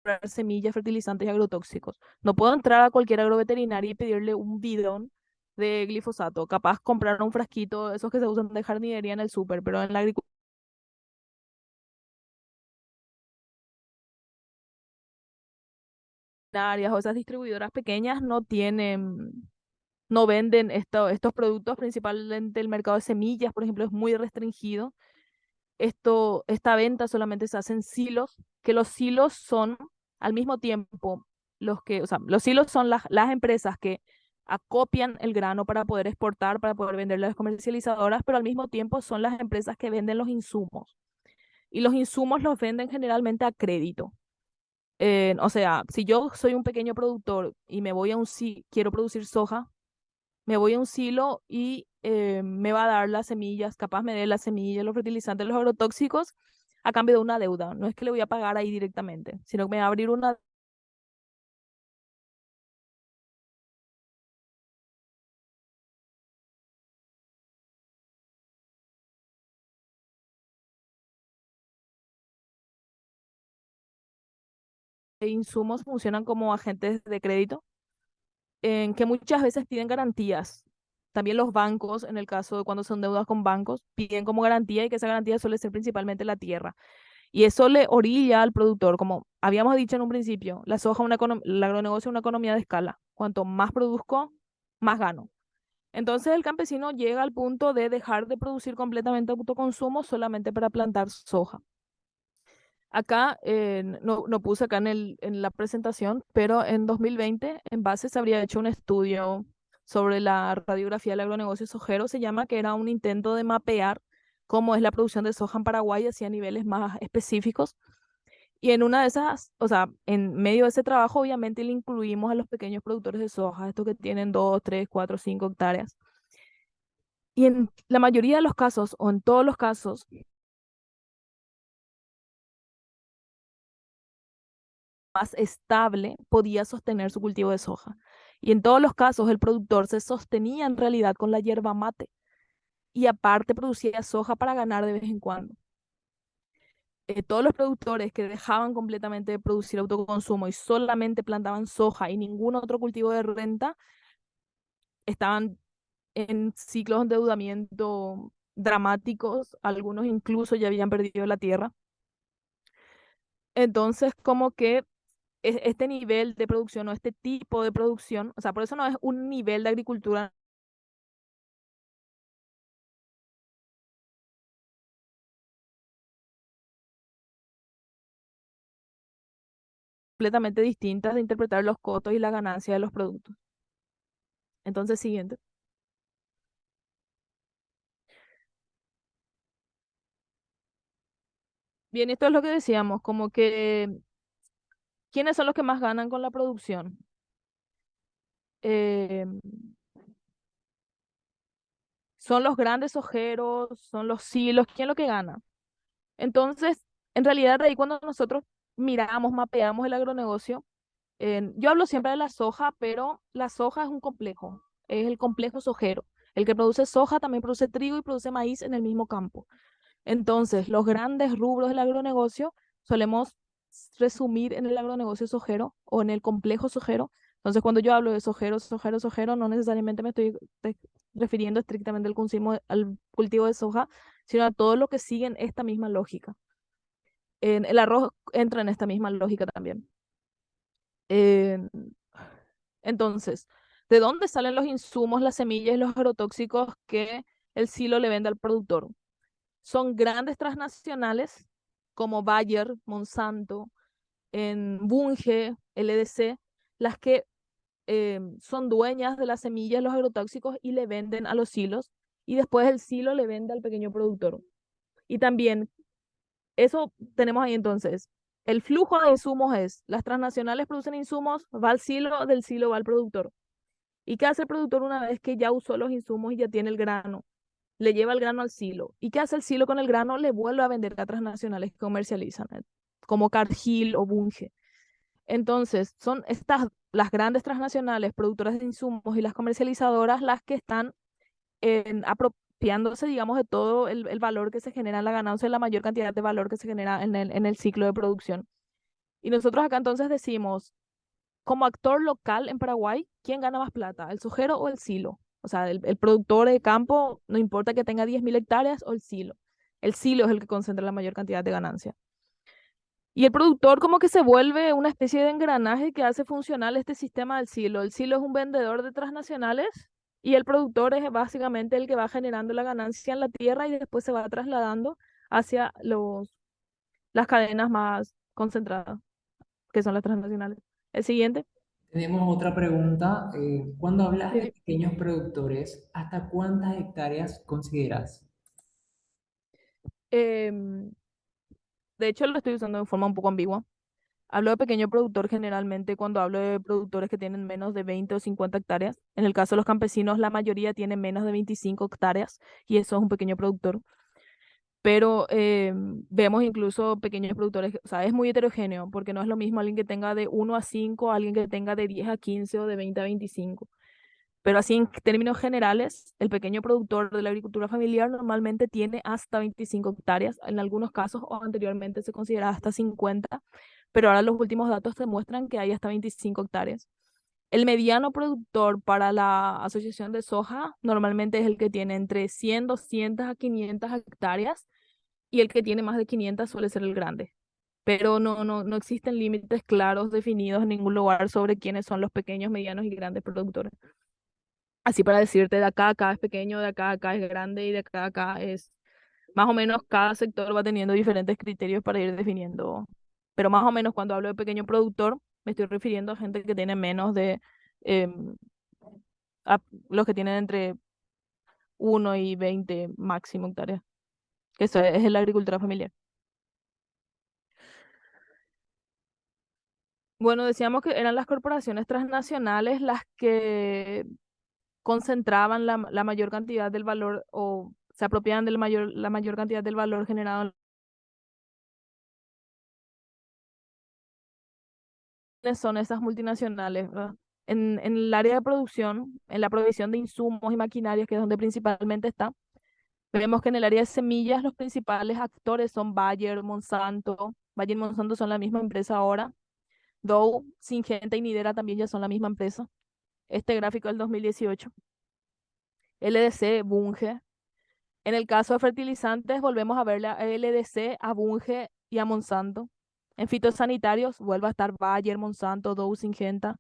Comprar semillas, fertilizantes y agrotóxicos. No puedo entrar a cualquier agroveterinario y pedirle un bidón de glifosato. Capaz comprar un frasquito, esos que se usan de jardinería en el súper, pero en la agricultura o esas distribuidoras pequeñas no tienen, no venden estos productos, principalmente el mercado de semillas, por ejemplo, es muy restringido. Esta venta solamente se hace en silos, que los silos son al mismo tiempo o sea, los silos son las empresas que acopian el grano para poder exportar, para poder venderle a las comercializadoras, pero al mismo tiempo son las empresas que venden los insumos. Y los insumos los venden generalmente a crédito. O sea, si yo soy un pequeño productor y me voy a quiero producir soja, me voy a un silo y me va a dar las semillas, capaz me dé las semillas, los fertilizantes, los agrotóxicos, a cambio de una deuda. No es que le voy a pagar ahí directamente, sino que me va a abrir una de insumos, funcionan como agentes de crédito, en que muchas veces piden garantías. También los bancos, en el caso de cuando son deudas con bancos, piden como garantía y que esa garantía suele ser principalmente la tierra. Y eso le orilla al productor, como habíamos dicho en un principio, la soja, el agronegocio es una economía de escala. Cuanto más produzco, más gano. Entonces el campesino llega al punto de dejar de producir completamente autoconsumo solamente para plantar soja. Acá, no puse acá en la presentación, pero en 2020 en base se habría hecho un estudio sobre la radiografía del agronegocio sojero, se llama, que era un intento de mapear cómo es la producción de soja en Paraguay, así a niveles más específicos. Y en una de esas, o sea, en medio de ese trabajo, obviamente le incluimos a los pequeños productores de soja, estos que tienen 2, 3, 4, 5 hectáreas. Y en la mayoría de los casos, o en todos los casos, más estable podía sostener su cultivo de soja. Y en todos los casos, el productor se sostenía en realidad con la yerba mate y aparte producía soja para ganar de vez en cuando. Todos los productores que dejaban completamente de producir autoconsumo y solamente plantaban soja y ningún otro cultivo de renta, estaban en ciclos de endeudamiento dramáticos, algunos incluso ya habían perdido la tierra. Entonces, como que este nivel de producción o este tipo de producción, o sea, por eso no es un nivel de agricultura completamente distintas de interpretar los costos y la ganancia de los productos. Entonces, siguiente. Bien, esto es lo que decíamos, como que, ¿quiénes son los que más ganan con la producción? Eh, son los grandes ojeros, son los silos, ¿quién es lo que gana? Entonces, en realidad, ahí cuando nosotros miramos, mapeamos el agronegocio, yo hablo siempre de la soja, pero la soja es un complejo, es el complejo sojero. El que produce soja también produce trigo y produce maíz en el mismo campo. Entonces, los grandes rubros del agronegocio solemos resumir en el agronegocio sojero o en el complejo sojero. Entonces, cuando yo hablo de sojero, sojero, sojero, no necesariamente me estoy refiriendo estrictamente al consumo, al cultivo de soja, sino a todo lo que sigue en esta misma lógica. El arroz entra en esta misma lógica también. En- entonces, ¿de dónde salen los insumos, las semillas y los agrotóxicos que el silo le vende al productor? Son grandes transnacionales como Bayer, Monsanto, en Bunge, LDC, las que son dueñas de las semillas, los agrotóxicos y le venden a los silos y después el silo le vende al pequeño productor. Y también eso tenemos ahí entonces. El flujo de insumos es, las transnacionales producen insumos, va al silo, del silo va al productor. ¿Y qué hace el productor una vez que ya usó los insumos y ya tiene el grano? Le lleva el grano al silo. ¿Y qué hace el silo con el grano? Le vuelve a vender a transnacionales que comercializan, como Cargill o Bunge. Entonces, son estas las grandes transnacionales productoras de insumos y las comercializadoras las que están apropiándose, digamos, de todo el valor que se genera en la ganancia, la mayor cantidad de valor que se genera en el ciclo de producción. Y nosotros acá entonces decimos, como actor local en Paraguay, ¿quién gana más plata? ¿El sojero o el silo? O sea, el productor de campo, no importa que tenga 10.000 hectáreas o el silo. El silo es el que concentra la mayor cantidad de ganancia. Y el productor como que se vuelve una especie de engranaje que hace funcional este sistema del silo. El silo es un vendedor de transnacionales y el productor es básicamente el que va generando la ganancia en la tierra y después se va trasladando hacia las cadenas más concentradas, que son las transnacionales. El siguiente. Tenemos otra pregunta. Cuando hablas de Sí. pequeños productores, ¿hasta cuántas hectáreas consideras? Em, de hecho, lo estoy usando de forma un poco ambigua. Hablo de pequeño productor generalmente cuando hablo de productores que tienen menos de 20 o 50 hectáreas. En el caso de los campesinos, la mayoría tienen menos de 25 hectáreas y eso es un pequeño productor. Pero vemos incluso pequeños productores, o sea, es muy heterogéneo porque no es lo mismo alguien que tenga de 1 a 5, alguien que tenga de 10 a 15 o de 20 a 25. Pero así en términos generales, el pequeño productor de la agricultura familiar normalmente tiene hasta 25 hectáreas, en algunos casos o anteriormente se consideraba hasta 50, pero ahora los últimos datos demuestran que hay hasta 25 hectáreas. El mediano productor para la asociación de soja normalmente es el que tiene entre 100, 200 a 500 hectáreas y el que tiene más de 500 suele ser el grande. Pero no existen límites claros definidos en ningún lugar sobre quiénes son los pequeños, medianos y grandes productores. Así para decirte, de acá a acá es pequeño, de acá a acá es grande y de acá a acá es, más o menos cada sector va teniendo diferentes criterios para ir definiendo. Pero más o menos cuando hablo de pequeño productor, me estoy refiriendo a gente que tiene menos de em, a los que tienen entre 1 y 20 máximo hectáreas, que eso es la agricultura familiar. Bueno, decíamos que eran las corporaciones transnacionales las que concentraban la mayor cantidad del valor o se apropiaban la mayor cantidad del valor generado. ¿Quiénes son esas multinacionales, verdad? En el área de producción, en la provisión de insumos y maquinarias, que es donde principalmente está, vemos que en el área de semillas los principales actores son Bayer, Monsanto. Bayer y Monsanto son la misma empresa ahora. Dow, Syngenta y Nidera también ya son la misma empresa. Este gráfico del 2018. LDC, Bunge. En el caso de fertilizantes, volvemos a ver a LDC, a Bunge y a Monsanto. En fitosanitarios vuelve a estar Bayer, Monsanto, Dow, Syngenta.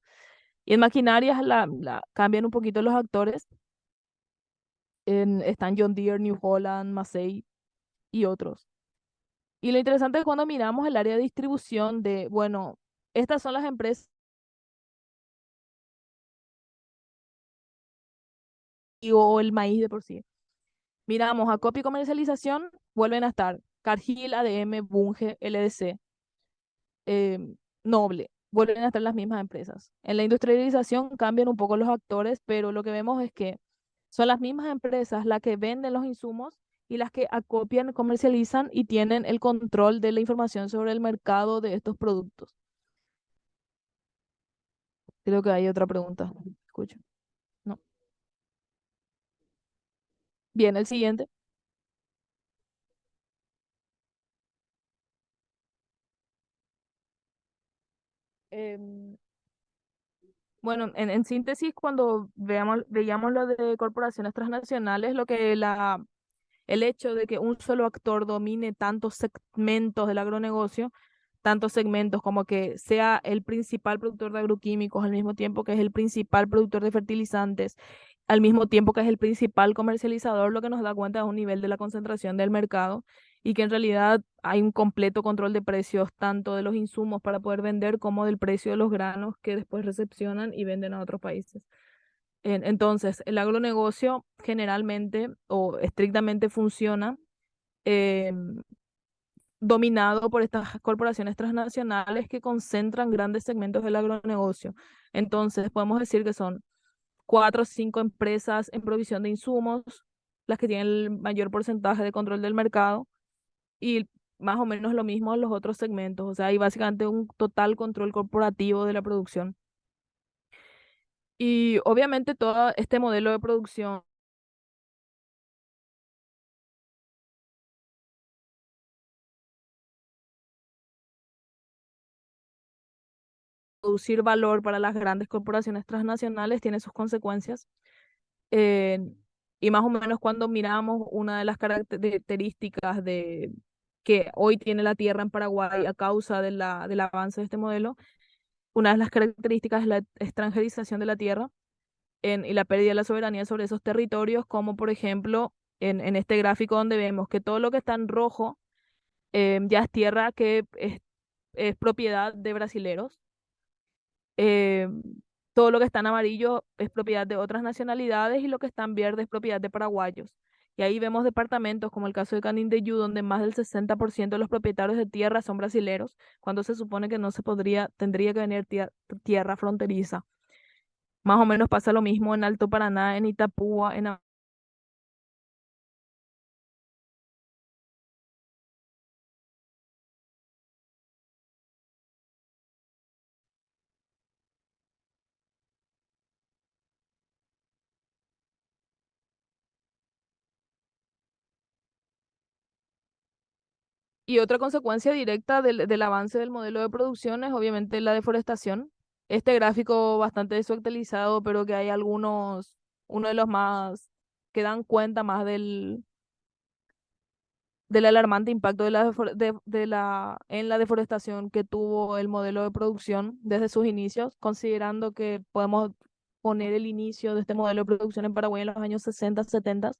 Y en maquinarias cambian un poquito los actores. Están John Deere, New Holland, Massey y otros. Y lo interesante es cuando miramos el área de distribución de, bueno, estas son las empresas o el maíz de por sí. Miramos acopio y comercialización, vuelven a estar Cargill, ADM, Bunge, LDC, eh, Noble, vuelven a estar las mismas empresas. En la industrialización cambian un poco los actores, pero lo que vemos es que son las mismas empresas las que venden los insumos y las que acopian, comercializan y tienen el control de la información sobre el mercado de estos productos. Creo que hay otra pregunta. Escucho. No. Bien, el siguiente. Em, bueno, en síntesis, cuando veíamos lo de corporaciones transnacionales, el hecho de que un solo actor domine tantos segmentos del agronegocio, tantos segmentos como que sea el principal productor de agroquímicos, al mismo tiempo que es el principal productor de fertilizantes, al mismo tiempo que es el principal comercializador, lo que nos da cuenta es un nivel de la concentración del mercado y que en realidad hay un completo control de precios, tanto de los insumos para poder vender como del precio de los granos que después recepcionan y venden a otros países. Entonces, el agronegocio generalmente o estrictamente funciona em, dominado por estas corporaciones transnacionales que concentran grandes segmentos del agronegocio. Entonces, podemos decir que son 4 o 5 empresas en provisión de insumos, las que tienen el mayor porcentaje de control del mercado, y más o menos lo mismo en los otros segmentos. O sea, hay básicamente un total control corporativo de la producción. Y obviamente todo este modelo de producción, producir valor para las grandes corporaciones transnacionales, tiene sus consecuencias. Eh, y más o menos cuando miramos una de las características de que hoy tiene la tierra en Paraguay a causa del avance de este modelo, una de las características es la extranjerización de la tierra y la pérdida de la soberanía sobre esos territorios, como por ejemplo en este gráfico donde vemos que todo lo que está en rojo ya es tierra que es propiedad de brasileros. eh, Todo lo que está en amarillo es propiedad de otras nacionalidades y lo que está en verde es propiedad de paraguayos. Y ahí vemos departamentos como el caso de Canindeyú, donde más del 60% de los propietarios de tierra son brasileros, cuando se supone que no se podría, tendría que venir tierra fronteriza. Más o menos pasa lo mismo en Alto Paraná, en Itapúa, y otra consecuencia directa del avance del modelo de producción es obviamente la deforestación. Este gráfico bastante desactualizado, pero que hay uno de los más que dan cuenta más del alarmante impacto en la deforestación que tuvo el modelo de producción desde sus inicios, considerando que podemos poner el inicio de este modelo de producción en Paraguay en los años 60, 70.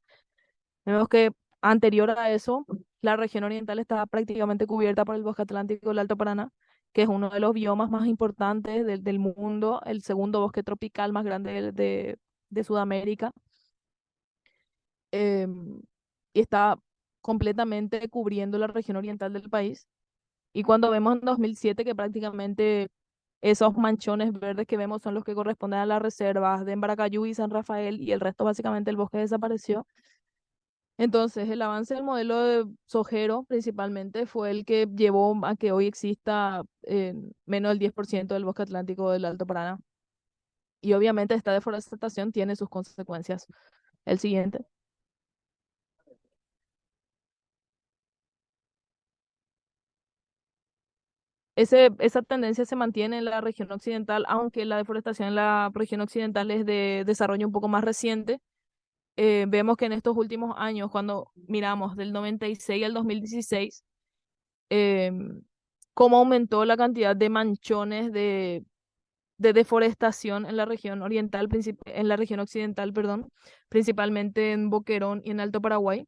Vemos que anterior a eso, la región oriental estaba prácticamente cubierta por el bosque atlántico del Alto Paraná, que es uno de los biomas más importantes del mundo, el segundo bosque tropical más grande de Sudamérica. Y está completamente cubriendo la región oriental del país. Y cuando vemos en 2007 que prácticamente esos manchones verdes que vemos son los que corresponden a las reservas de Embaracayú y San Rafael y el resto básicamente el bosque desapareció. Entonces, el avance del modelo de sojero principalmente fue el que llevó a que hoy exista menos del 10% del bosque atlántico del Alto Paraná. Y obviamente esta deforestación tiene sus consecuencias. El siguiente. Esa tendencia se mantiene en la región occidental, aunque la deforestación en la región occidental es de desarrollo un poco más reciente. Vemos que en estos últimos años, cuando miramos del 96 al 2016, cómo aumentó la cantidad de manchones de deforestación en la región oriental, en la región occidental, perdón, principalmente en Boquerón y en Alto Paraguay.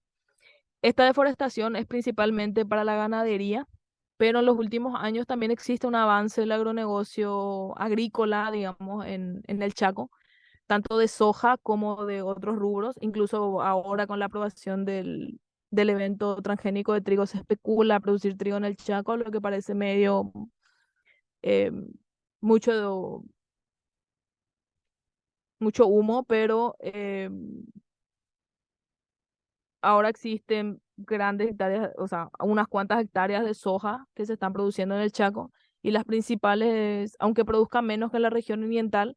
Esta deforestación es principalmente para la ganadería, pero en los últimos años también existe un avance del agronegocio agrícola, digamos, en el Chaco, tanto de soja como de otros rubros. Incluso ahora con la aprobación del evento transgénico de trigo se especula producir trigo en el Chaco, lo que parece medio eh, mucho, mucho humo, pero ahora existen grandes hectáreas, o sea, unas cuantas hectáreas de soja que se están produciendo en el Chaco y las principales, aunque produzcan menos que en la región oriental,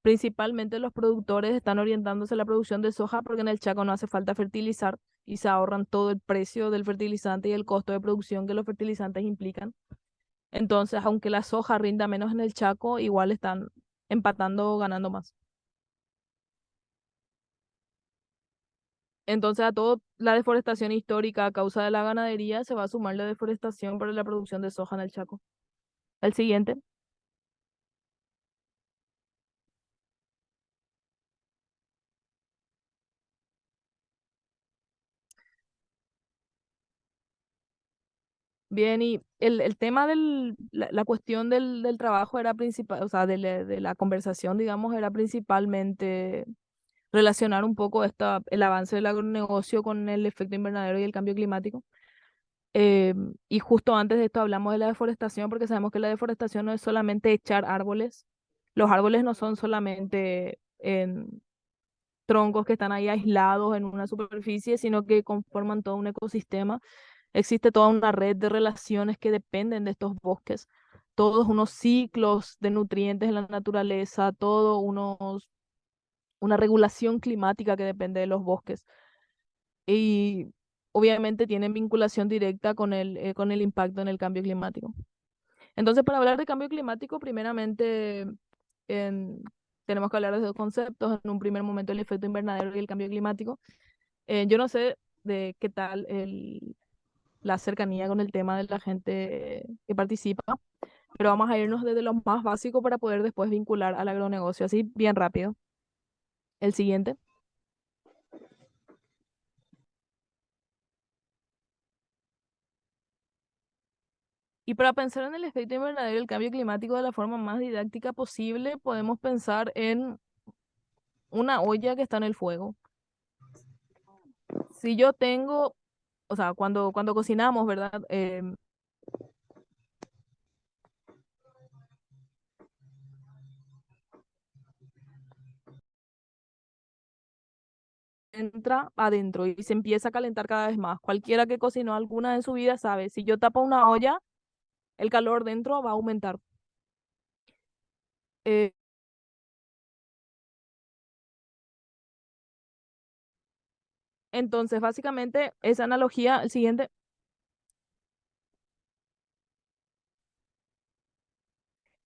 principalmente los productores están orientándose a la producción de soja porque en el Chaco no hace falta fertilizar y se ahorran todo el precio del fertilizante y el costo de producción que los fertilizantes implican. Entonces, aunque la soja rinda menos en el Chaco, igual están empatando o ganando más. Entonces, a toda la deforestación histórica a causa de la ganadería se va a sumar la deforestación para la producción de soja en el Chaco. El siguiente. Bien, y el tema la cuestión del trabajo era principal, o sea, de la conversación, digamos, era principalmente relacionar un poco el avance del agronegocio con el efecto invernadero y el cambio climático. Eh, y justo antes de esto hablamos de la deforestación, porque sabemos que la deforestación no es solamente echar árboles. Los árboles no son solamente troncos que están ahí aislados en una superficie, sino que conforman todo un ecosistema. Existe toda una red de relaciones que dependen de estos bosques, todos unos ciclos de nutrientes en la naturaleza, una regulación climática que depende de los bosques. Y obviamente tienen vinculación directa con el impacto en el cambio climático. Entonces, para hablar de cambio climático, primeramente en- tenemos que hablar de dos conceptos. En un primer momento, el efecto invernadero y el cambio climático. Yo no sé de qué tal la cercanía con el tema de la gente que participa, pero vamos a irnos desde lo más básico para poder después vincular al agronegocio, así bien rápido. El siguiente. Y para pensar en el efecto invernadero y el cambio climático de la forma más didáctica posible, podemos pensar en una olla que está en el fuego. Si yo tengo, o sea, cuando cocinamos, ¿verdad? Entra adentro y se empieza a calentar cada vez más. Cualquiera que cocinó alguna vez en su vida sabe, si yo tapo una olla, el calor dentro va a aumentar. Eh, entonces, básicamente, esa analogía, el siguiente,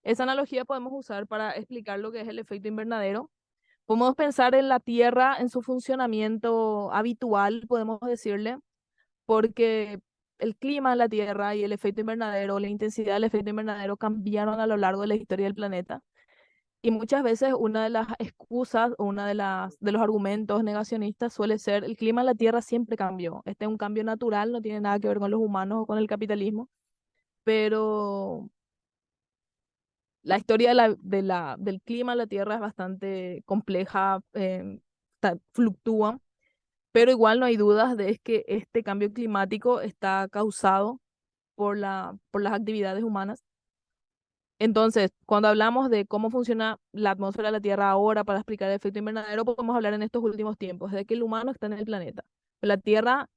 esa analogía podemos usar para explicar lo que es el efecto invernadero. Podemos pensar en la Tierra, en su funcionamiento habitual, podemos decirle, porque el clima de la Tierra y el efecto invernadero, la intensidad del efecto invernadero cambiaron a lo largo de la historia del planeta. Y muchas veces una de las excusas o una de los argumentos negacionistas suele ser el clima de la Tierra siempre cambió. Este es un cambio natural, no tiene nada que ver con los humanos o con el capitalismo, pero la historia del clima de la Tierra es bastante compleja, fluctúa, pero igual no hay dudas de es que este cambio climático está causado por las actividades humanas. Entonces, cuando hablamos de cómo funciona la atmósfera de la Tierra ahora para explicar el efecto invernadero, podemos hablar en estos últimos tiempos, de que el humano está en el planeta. La Tierra,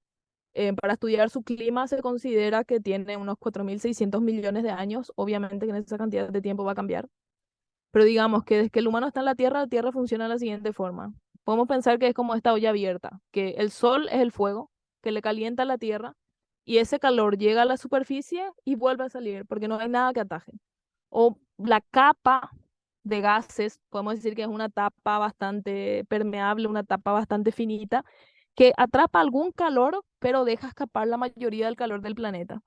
para estudiar su clima, se considera que tiene unos 4.600 millones de años. Obviamente que en esa cantidad de tiempo va a cambiar. Pero digamos que desde que el humano está en la Tierra funciona de la siguiente forma. Podemos pensar que es como esta olla abierta, que el sol es el fuego que le calienta la Tierra y ese calor llega a la superficie y vuelve a salir porque no hay nada que ataje. O la capa de gases, podemos decir que es una tapa bastante permeable, una tapa bastante finita, que atrapa algún calor, pero deja escapar la mayoría del calor del planeta.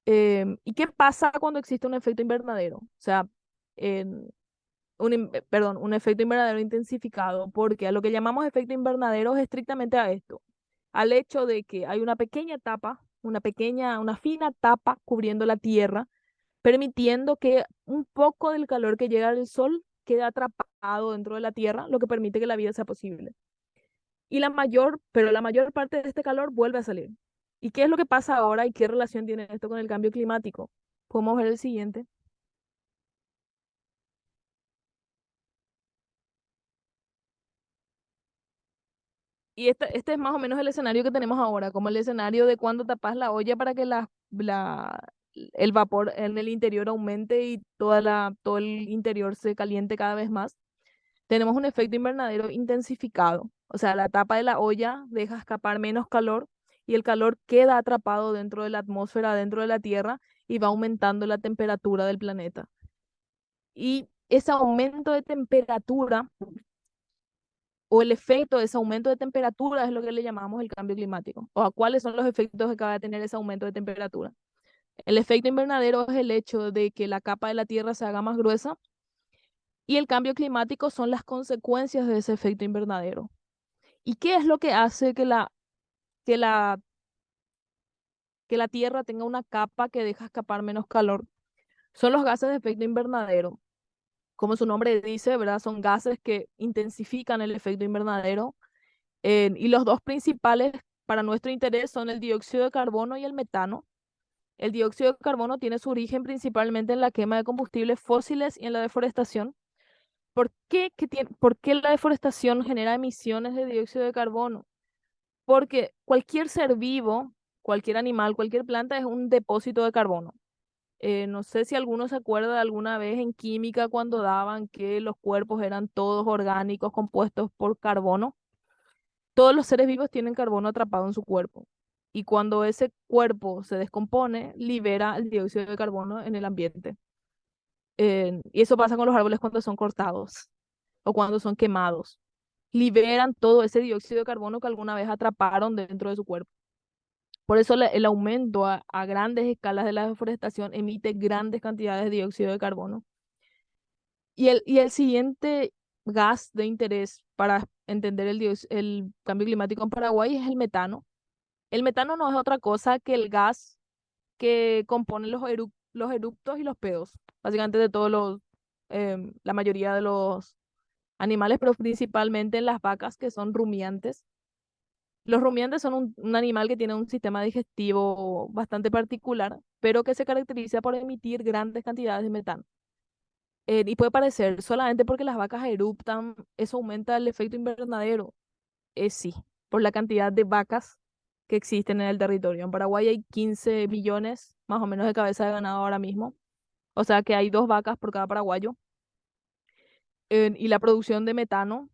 ¿Y qué pasa cuando existe un efecto invernadero? O sea, en perdón, un efecto invernadero intensificado, porque a lo que llamamos efecto invernadero es estrictamente a esto, al hecho de que hay una pequeña tapa, una fina tapa cubriendo la Tierra, permitiendo que un poco del calor que llega del Sol quede atrapado dentro de la Tierra, lo que permite que la vida sea posible. Pero la mayor parte de este calor vuelve a salir. ¿Y qué es lo que pasa ahora y qué relación tiene esto con el cambio climático? Podemos ver el siguiente. Y este es más o menos el escenario que tenemos ahora, como el escenario de cuando tapas la olla para que el vapor en el interior aumente y todo el interior se caliente cada vez más. Tenemos un efecto invernadero intensificado. O sea, la tapa de la olla deja escapar menos calor y el calor queda atrapado dentro de la atmósfera, dentro de la Tierra y va aumentando la temperatura del planeta. Y ese aumento de temperatura o el efecto de ese aumento de temperatura es lo que le llamamos el cambio climático. O a cuáles son los efectos que va a tener ese aumento de temperatura. El efecto invernadero es el hecho de que la capa de la Tierra se haga más gruesa y el cambio climático son las consecuencias de ese efecto invernadero. ¿Y qué es lo que hace que la, que la Tierra tenga una capa que deja escapar menos calor? Son los gases de efecto invernadero. Como su nombre dice, ¿verdad? Son gases que intensifican el efecto invernadero. Y los dos principales para nuestro interés son el dióxido de carbono y el metano. El dióxido de carbono tiene su origen principalmente en la quema de combustibles fósiles y en la deforestación. ¿Por qué la deforestación genera emisiones de dióxido de carbono? Porque cualquier ser vivo, cualquier animal, cualquier planta es un depósito de carbono. No sé si alguno se acuerda de alguna vez en química cuando daban que los cuerpos eran todos orgánicos compuestos por carbono. Todos los seres vivos tienen carbono atrapado en su cuerpo. Y cuando ese cuerpo se descompone, libera el dióxido de carbono en el ambiente. Y eso pasa con los árboles cuando son cortados o cuando son quemados. Liberan todo ese dióxido de carbono que alguna vez atraparon dentro de su cuerpo. Por eso el aumento a grandes escalas de la deforestación emite grandes cantidades de dióxido de carbono. Y el siguiente gas de interés para entender el cambio climático en Paraguay es el metano. El metano no es otra cosa que el gas que compone los eructos y los pedos, básicamente de la mayoría de los animales, pero principalmente en las vacas que son rumiantes. Los rumiantes son un animal que tiene un sistema digestivo bastante particular, pero que se caracteriza por emitir grandes cantidades de metano. Y puede parecer, solamente porque las vacas eruptan, eso aumenta el efecto invernadero. Sí, por la cantidad de vacas que existen en el territorio. En Paraguay hay 15 millones más o menos de cabeza de ganado ahora mismo. O sea que hay 2 vacas por cada paraguayo. Y la producción de metano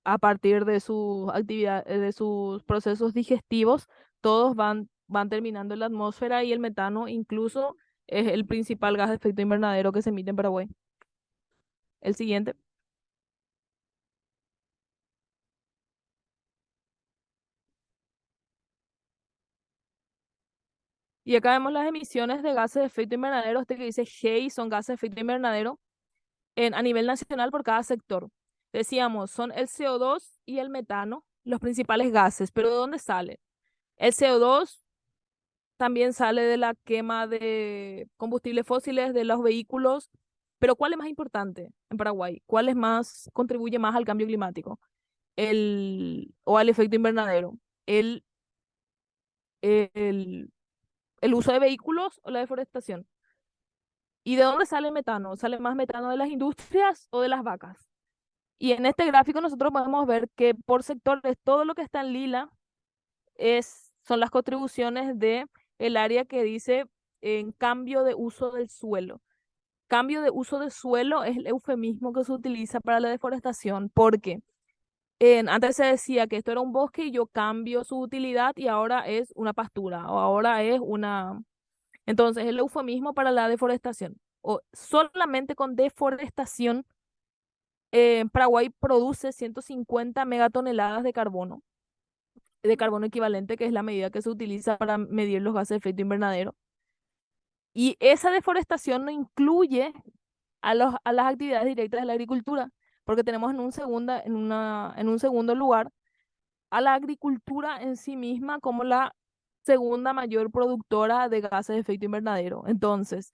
a partir de sus actividades, de sus procesos digestivos, todos van terminando en la atmósfera y el metano incluso es el principal gas de efecto invernadero que se emite en Paraguay. El siguiente. Y acá vemos las emisiones de gases de efecto invernadero. Este que dice GEI son gases de efecto invernadero a nivel nacional por cada sector. Decíamos, son el CO2 y el metano, los principales gases, pero ¿de dónde sale? El CO2 también sale de la quema de combustibles fósiles de los vehículos, pero ¿cuál es más importante en Paraguay? ¿Cuál es más, contribuye más al cambio climático? O al efecto invernadero. ¿El, el, el uso de vehículos o la deforestación? ¿Y de dónde sale el metano? ¿Sale más metano de las industrias o de las vacas? Y en este gráfico nosotros podemos ver que por sectores todo lo que está en lila son las contribuciones de el área que dice en cambio de uso del suelo. Cambio de uso de suelo es el eufemismo que se utiliza para la deforestación, porque antes se decía que esto era un bosque y yo cambio su utilidad y ahora es una pastura o ahora es una... Entonces, el eufemismo para la deforestación. O solamente con deforestación, Paraguay produce 150 megatoneladas de carbono equivalente, que es la medida que se utiliza para medir los gases de efecto invernadero. Y esa deforestación no incluye a las actividades directas de la agricultura, porque tenemos en un segundo lugar a la agricultura en sí misma como la segunda mayor productora de gases de efecto invernadero. Entonces,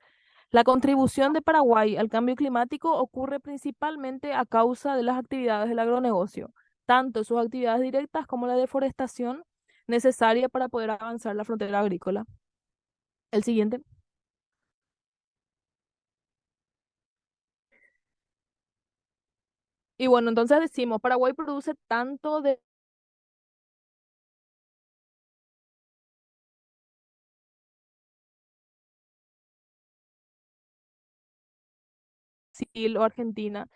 la contribución de Paraguay al cambio climático ocurre principalmente a causa de las actividades del agronegocio, tanto sus actividades directas como la deforestación necesaria para poder avanzar la frontera agrícola. El siguiente. Y bueno, entonces decimos, Paraguay produce tanto de Brasil o Argentina.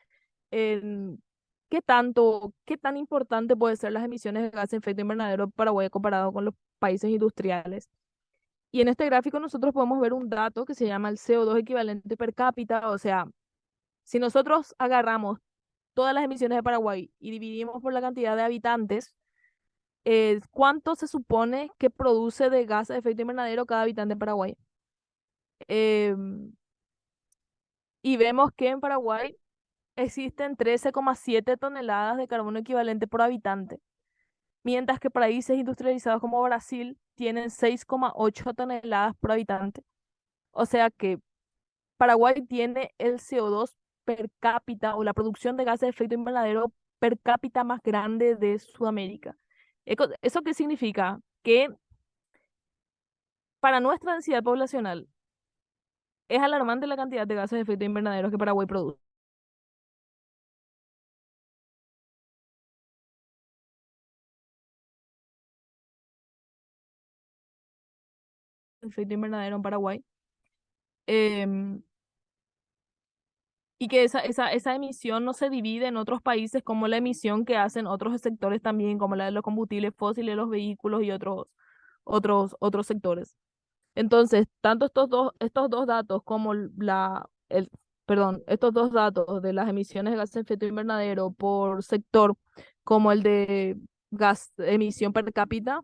en qué tan importante puede ser las emisiones de gases de efecto invernadero de Paraguay comparado con los países industriales. Y en este gráfico nosotros podemos ver un dato que se llama el CO2 equivalente per cápita, o sea, si nosotros agarramos todas las emisiones de Paraguay y dividimos por la cantidad de habitantes, ¿cuánto se supone que produce de gases de efecto invernadero cada habitante en Paraguay? Em, y vemos que en Paraguay existen 13,7 toneladas de carbono equivalente por habitante, mientras que países industrializados como Brasil tienen 6,8 toneladas por habitante. O sea que Paraguay tiene el CO2 per cápita o la producción de gases de efecto invernadero per cápita más grande de Sudamérica. ¿Eso qué significa? Que para nuestra densidad poblacional es alarmante la cantidad de gases de efecto invernadero que Paraguay produce. Efecto invernadero en Paraguay. Em, y que esa emisión no se divide en otros países como la emisión que hacen otros sectores también, como la de los combustibles fósiles, los vehículos y otros sectores. Entonces, tanto estos dos datos como estos dos datos de las emisiones de gases de efecto invernadero por sector, como el de emisión per cápita,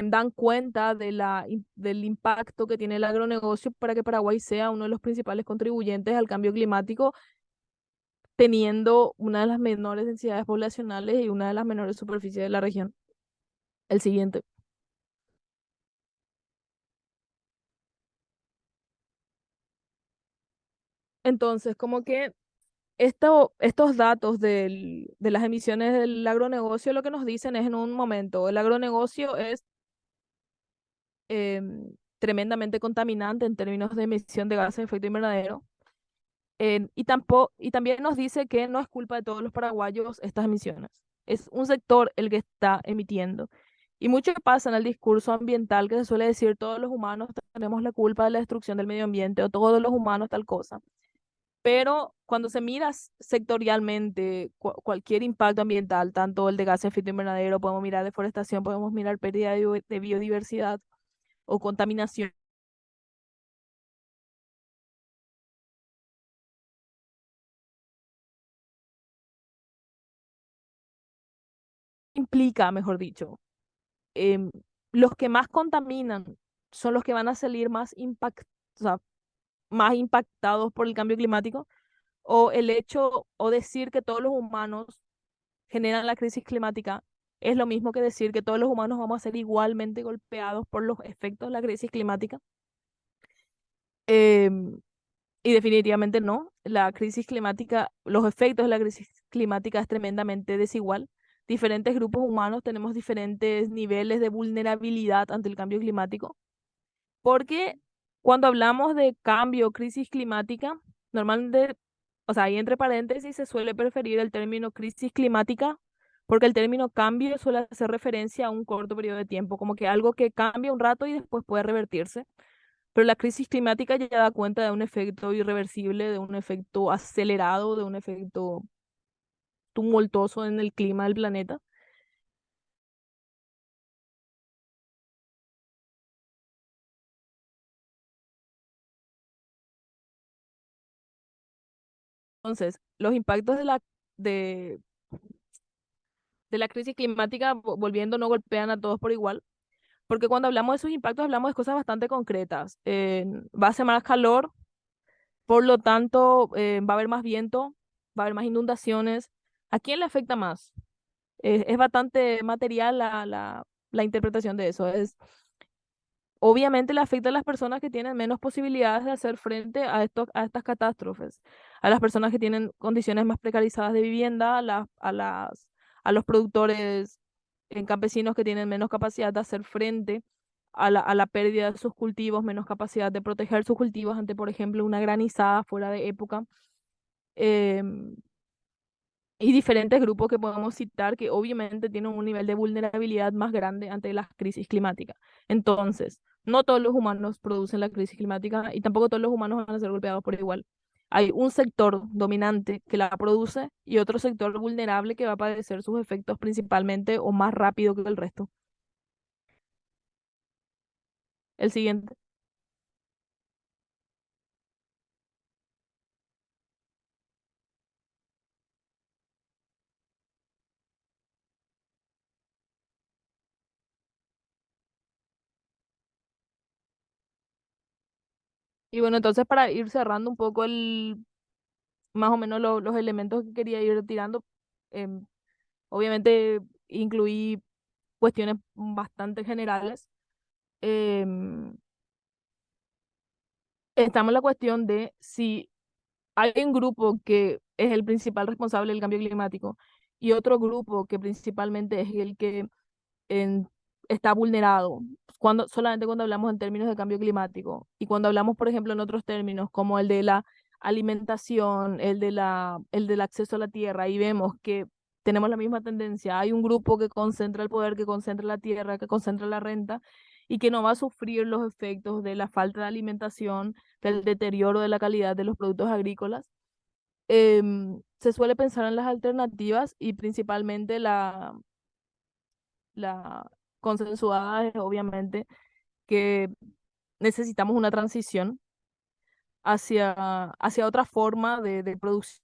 dan cuenta del impacto que tiene el agronegocio para que Paraguay sea uno de los principales contribuyentes al cambio climático, teniendo una de las menores densidades poblacionales y una de las menores superficies de la región. El siguiente. Entonces, como que estos datos de las emisiones del agronegocio lo que nos dicen es en un momento, el agronegocio es tremendamente contaminante en términos de emisión de gases de efecto invernadero. Y también nos dice que no es culpa de todos los paraguayos estas emisiones. Es un sector el que está emitiendo. Y mucho pasa en el discurso ambiental que se suele decir todos los humanos tenemos la culpa de la destrucción del medio ambiente o todos los humanos tal cosa. Pero cuando se mira sectorialmente cualquier impacto ambiental, tanto el de gases de efecto invernadero, podemos mirar deforestación, podemos mirar pérdida de biodiversidad o contaminación, implica, mejor dicho, em, los que más contaminan son los que van a salir o sea, más impactados por el cambio climático, o el hecho o decir que todos los humanos generan la crisis climática es lo mismo que decir que todos los humanos vamos a ser igualmente golpeados por los efectos de la crisis climática. Em, y definitivamente no. La crisis climática, los efectos de la crisis climática es tremendamente desigual. Diferentes grupos humanos tenemos diferentes niveles de vulnerabilidad ante el cambio climático, porque cuando hablamos de cambio, crisis climática, normalmente, o sea, ahí entre paréntesis se suele preferir el término crisis climática, porque el término cambio suele hacer referencia a un corto periodo de tiempo, como que algo que cambia un rato y después puede revertirse. Pero la crisis climática ya da cuenta de un efecto irreversible, de un efecto acelerado, de un efecto tumultuoso en el clima del planeta. Entonces, los impactos de, de la crisis climática, volviendo, no golpean a todos por igual, porque cuando hablamos de esos impactos hablamos de cosas bastante concretas. Va a ser más calor, por lo tanto va a haber más viento, va a haber más inundaciones. ¿A quién le afecta más? Es bastante material la interpretación de eso. Obviamente le afecta a las personas que tienen menos posibilidades de hacer frente a estas catástrofes, a las personas que tienen condiciones más precarizadas de vivienda, a los productores campesinos que tienen menos capacidad de hacer frente a la pérdida de sus cultivos, menos capacidad de proteger sus cultivos ante, por ejemplo, una granizada fuera de época. em, y diferentes grupos que podemos citar que obviamente tienen un nivel de vulnerabilidad más grande ante las crisis climáticas. Entonces, no todos los humanos producen la crisis climática y tampoco todos los humanos van a ser golpeados por igual. Hay un sector dominante que la produce y otro sector vulnerable que va a padecer sus efectos principalmente o más rápido que el resto. El siguiente. Y bueno, entonces para ir cerrando un poco más o menos los elementos que quería ir tirando, em, obviamente incluí cuestiones bastante generales. em, Estamos en la cuestión de si hay un grupo que es el principal responsable del cambio climático y otro grupo que principalmente es el que en- está vulnerado, solamente cuando hablamos en términos de cambio climático y cuando hablamos, por ejemplo, en otros términos como el de la alimentación, el del acceso a la tierra, y vemos que tenemos la misma tendencia. Hay un grupo que concentra el poder, que concentra la tierra, que concentra la renta y que no va a sufrir los efectos de la falta de alimentación, del deterioro de la calidad de los productos agrícolas. Se suele pensar en las alternativas y principalmente la consensuada es obviamente que necesitamos una transición hacia otra forma de producción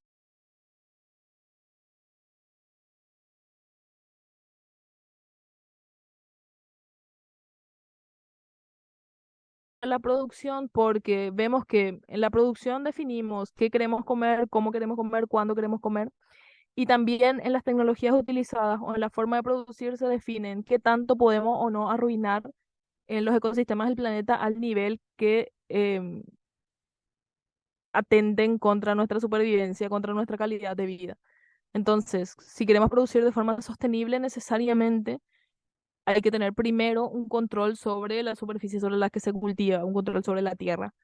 de la producción, porque vemos que en la producción definimos qué queremos comer, cómo queremos comer, cuándo queremos comer, y también en las tecnologías utilizadas o en la forma de producir se definen qué tanto podemos o no arruinar en los ecosistemas del planeta al nivel que atenten contra nuestra supervivencia, contra nuestra calidad de vida. Entonces, si queremos producir de forma sostenible, necesariamente hay que tener primero un control sobre la superficie sobre la que se cultiva, un control sobre la tierra.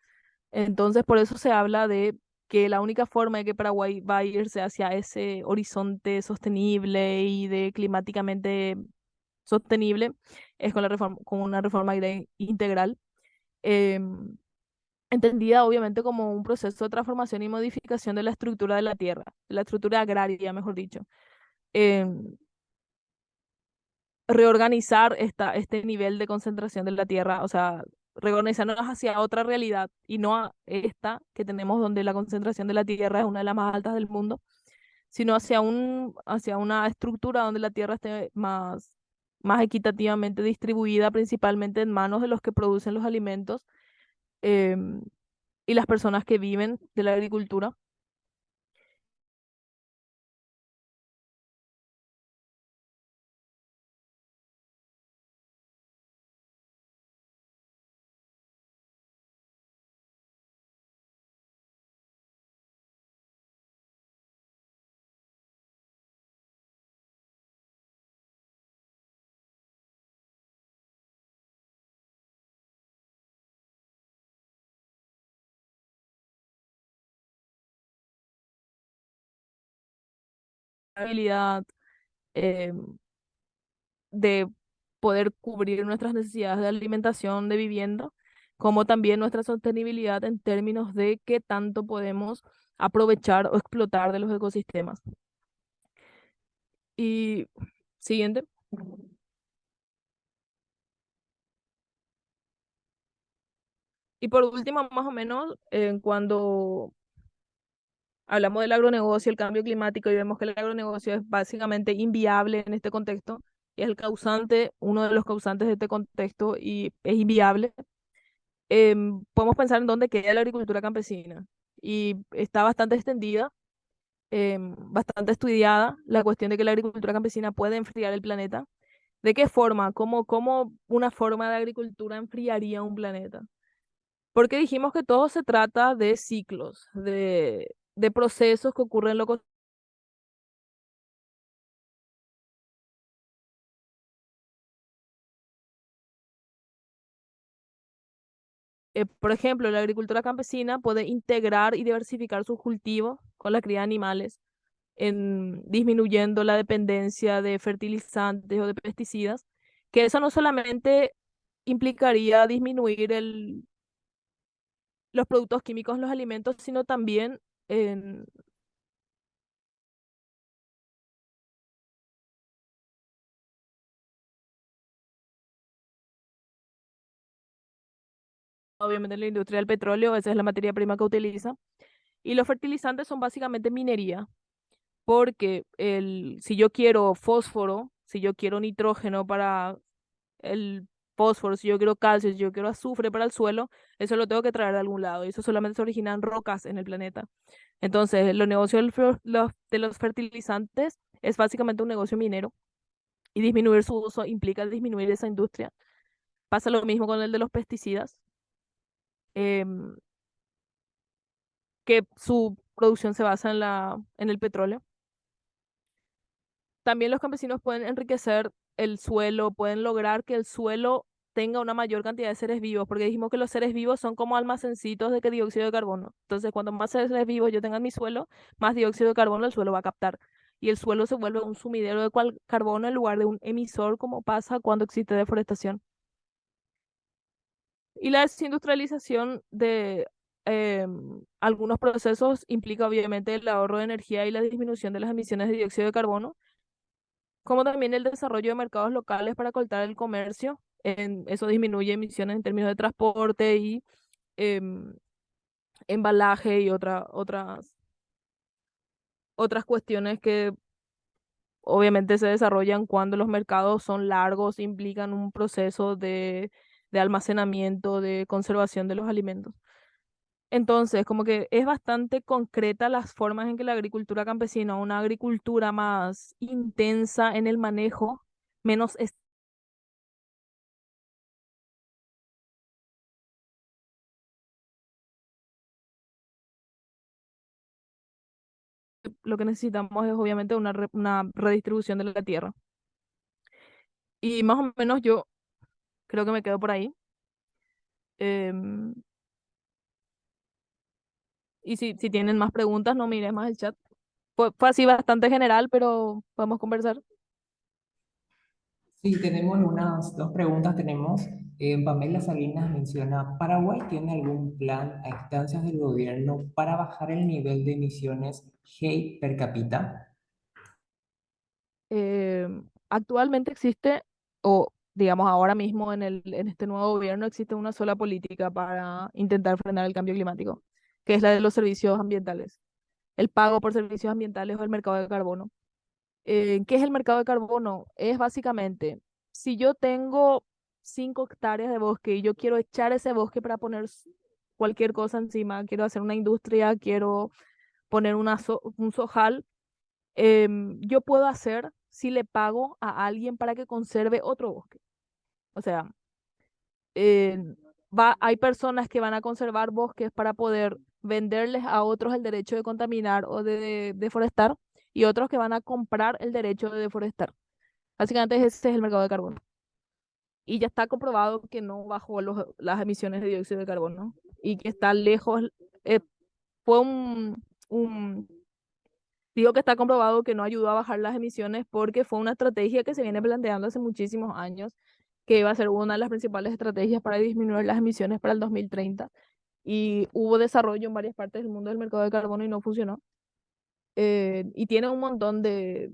Entonces, por eso se habla de que la única forma de que Paraguay va a irse hacia ese horizonte sostenible y de climáticamente sostenible es con con una reforma agraria integral, em, entendida obviamente como un proceso de transformación y modificación de la estructura de la tierra, de la estructura agraria, mejor dicho. Em, Reorganizar este nivel de concentración de la tierra, o sea, reorganizarnos hacia otra realidad y no a esta que tenemos donde la concentración de la tierra es una de las más altas del mundo, sino hacia una estructura donde la tierra esté más equitativamente distribuida, principalmente en manos de los que producen los alimentos em, y las personas que viven de la agricultura. Habilidad em, de poder cubrir nuestras necesidades de alimentación, de vivienda, como también nuestra sostenibilidad en términos de qué tanto podemos aprovechar o explotar de los ecosistemas. Y siguiente. Y por último, más o menos, cuando hablamos del agronegocio, el cambio climático, y vemos que el agronegocio es básicamente inviable en este contexto, es el causante, uno de los causantes de este contexto y es inviable, podemos pensar en dónde queda la agricultura campesina. Y está bastante extendida, bastante estudiada la cuestión de que la agricultura campesina puede enfriar el planeta. ¿De qué forma? ¿Cómo una forma de agricultura enfriaría un planeta? Porque dijimos que todo se trata de ciclos, de procesos que ocurren en lo por ejemplo, la agricultura campesina puede integrar y diversificar sus cultivos con la cría de animales, en disminuyendo la dependencia de fertilizantes o de pesticidas, que eso no solamente implicaría disminuir los productos químicos en los alimentos, sino también, en, obviamente, en la industria del petróleo, esa es la materia prima que utiliza. Y los fertilizantes son básicamente minería, porque si yo quiero fósforo, si yo quiero nitrógeno para el fósforo, si yo quiero calcio, si yo quiero azufre para el suelo, eso lo tengo que traer de algún lado. Y eso solamente se origina en rocas en el planeta. Entonces, los negocios de los fertilizantes es básicamente un negocio minero y disminuir su uso implica disminuir esa industria. Pasa lo mismo con el de los pesticidas, em, que su producción se basa en el petróleo. También los campesinos pueden enriquecer el suelo, pueden lograr que el suelo tenga una mayor cantidad de seres vivos, porque dijimos que los seres vivos son como almacencitos de que dióxido de carbono. Entonces, cuanto más seres vivos yo tenga en mi suelo, más dióxido de carbono el suelo va a captar. Y el suelo se vuelve un sumidero de carbono en lugar de un emisor, como pasa cuando existe deforestación. Y la desindustrialización de algunos procesos implica obviamente el ahorro de energía y la disminución de las emisiones de dióxido de carbono, como también el desarrollo de mercados locales para cortar el comercio. Eso disminuye emisiones en términos de transporte y em, embalaje y otras cuestiones que obviamente se desarrollan cuando los mercados son largos, implican un proceso de almacenamiento, de conservación de los alimentos. Entonces, como que es bastante concreta las formas en que la agricultura campesina, una agricultura más intensa en el manejo, menos lo que necesitamos es obviamente una redistribución de la tierra. Y más o menos yo creo que me quedo por ahí. Em, y si tienen más preguntas, no mires más el chat. Fue así bastante general, pero podemos conversar. Sí, tenemos unas dos preguntas. Tenemos, Pamela Salinas menciona, ¿Paraguay tiene algún plan a instancias del gobierno para bajar el nivel de emisiones GEI per cápita? Actualmente existe, o digamos ahora mismo en este nuevo gobierno existe una sola política para intentar frenar el cambio climático, que es la de los servicios ambientales, el pago por servicios ambientales o el mercado de carbono. ¿Qué es el mercado de carbono? Es básicamente, si yo tengo 5 hectáreas de bosque y yo quiero echar ese bosque para poner cualquier cosa encima, quiero hacer una industria, quiero poner un sojal, yo puedo hacer si le pago a alguien para que conserve otro bosque. O sea, eh, hay personas que van a conservar bosques para poder venderles a otros el derecho de contaminar o de deforestar y otros que van a comprar el derecho de deforestar. Básicamente ese es el mercado de carbono. Y ya está comprobado que no bajó las emisiones de dióxido de carbono y que está lejos. eh, fue un Digo que está comprobado que no ayudó a bajar las emisiones porque fue una estrategia que se viene planteando hace muchísimos años, que iba a ser una de las principales estrategias para disminuir las emisiones para el 2030. Y hubo desarrollo en varias partes del mundo del mercado de carbono y no funcionó. Y tiene un montón de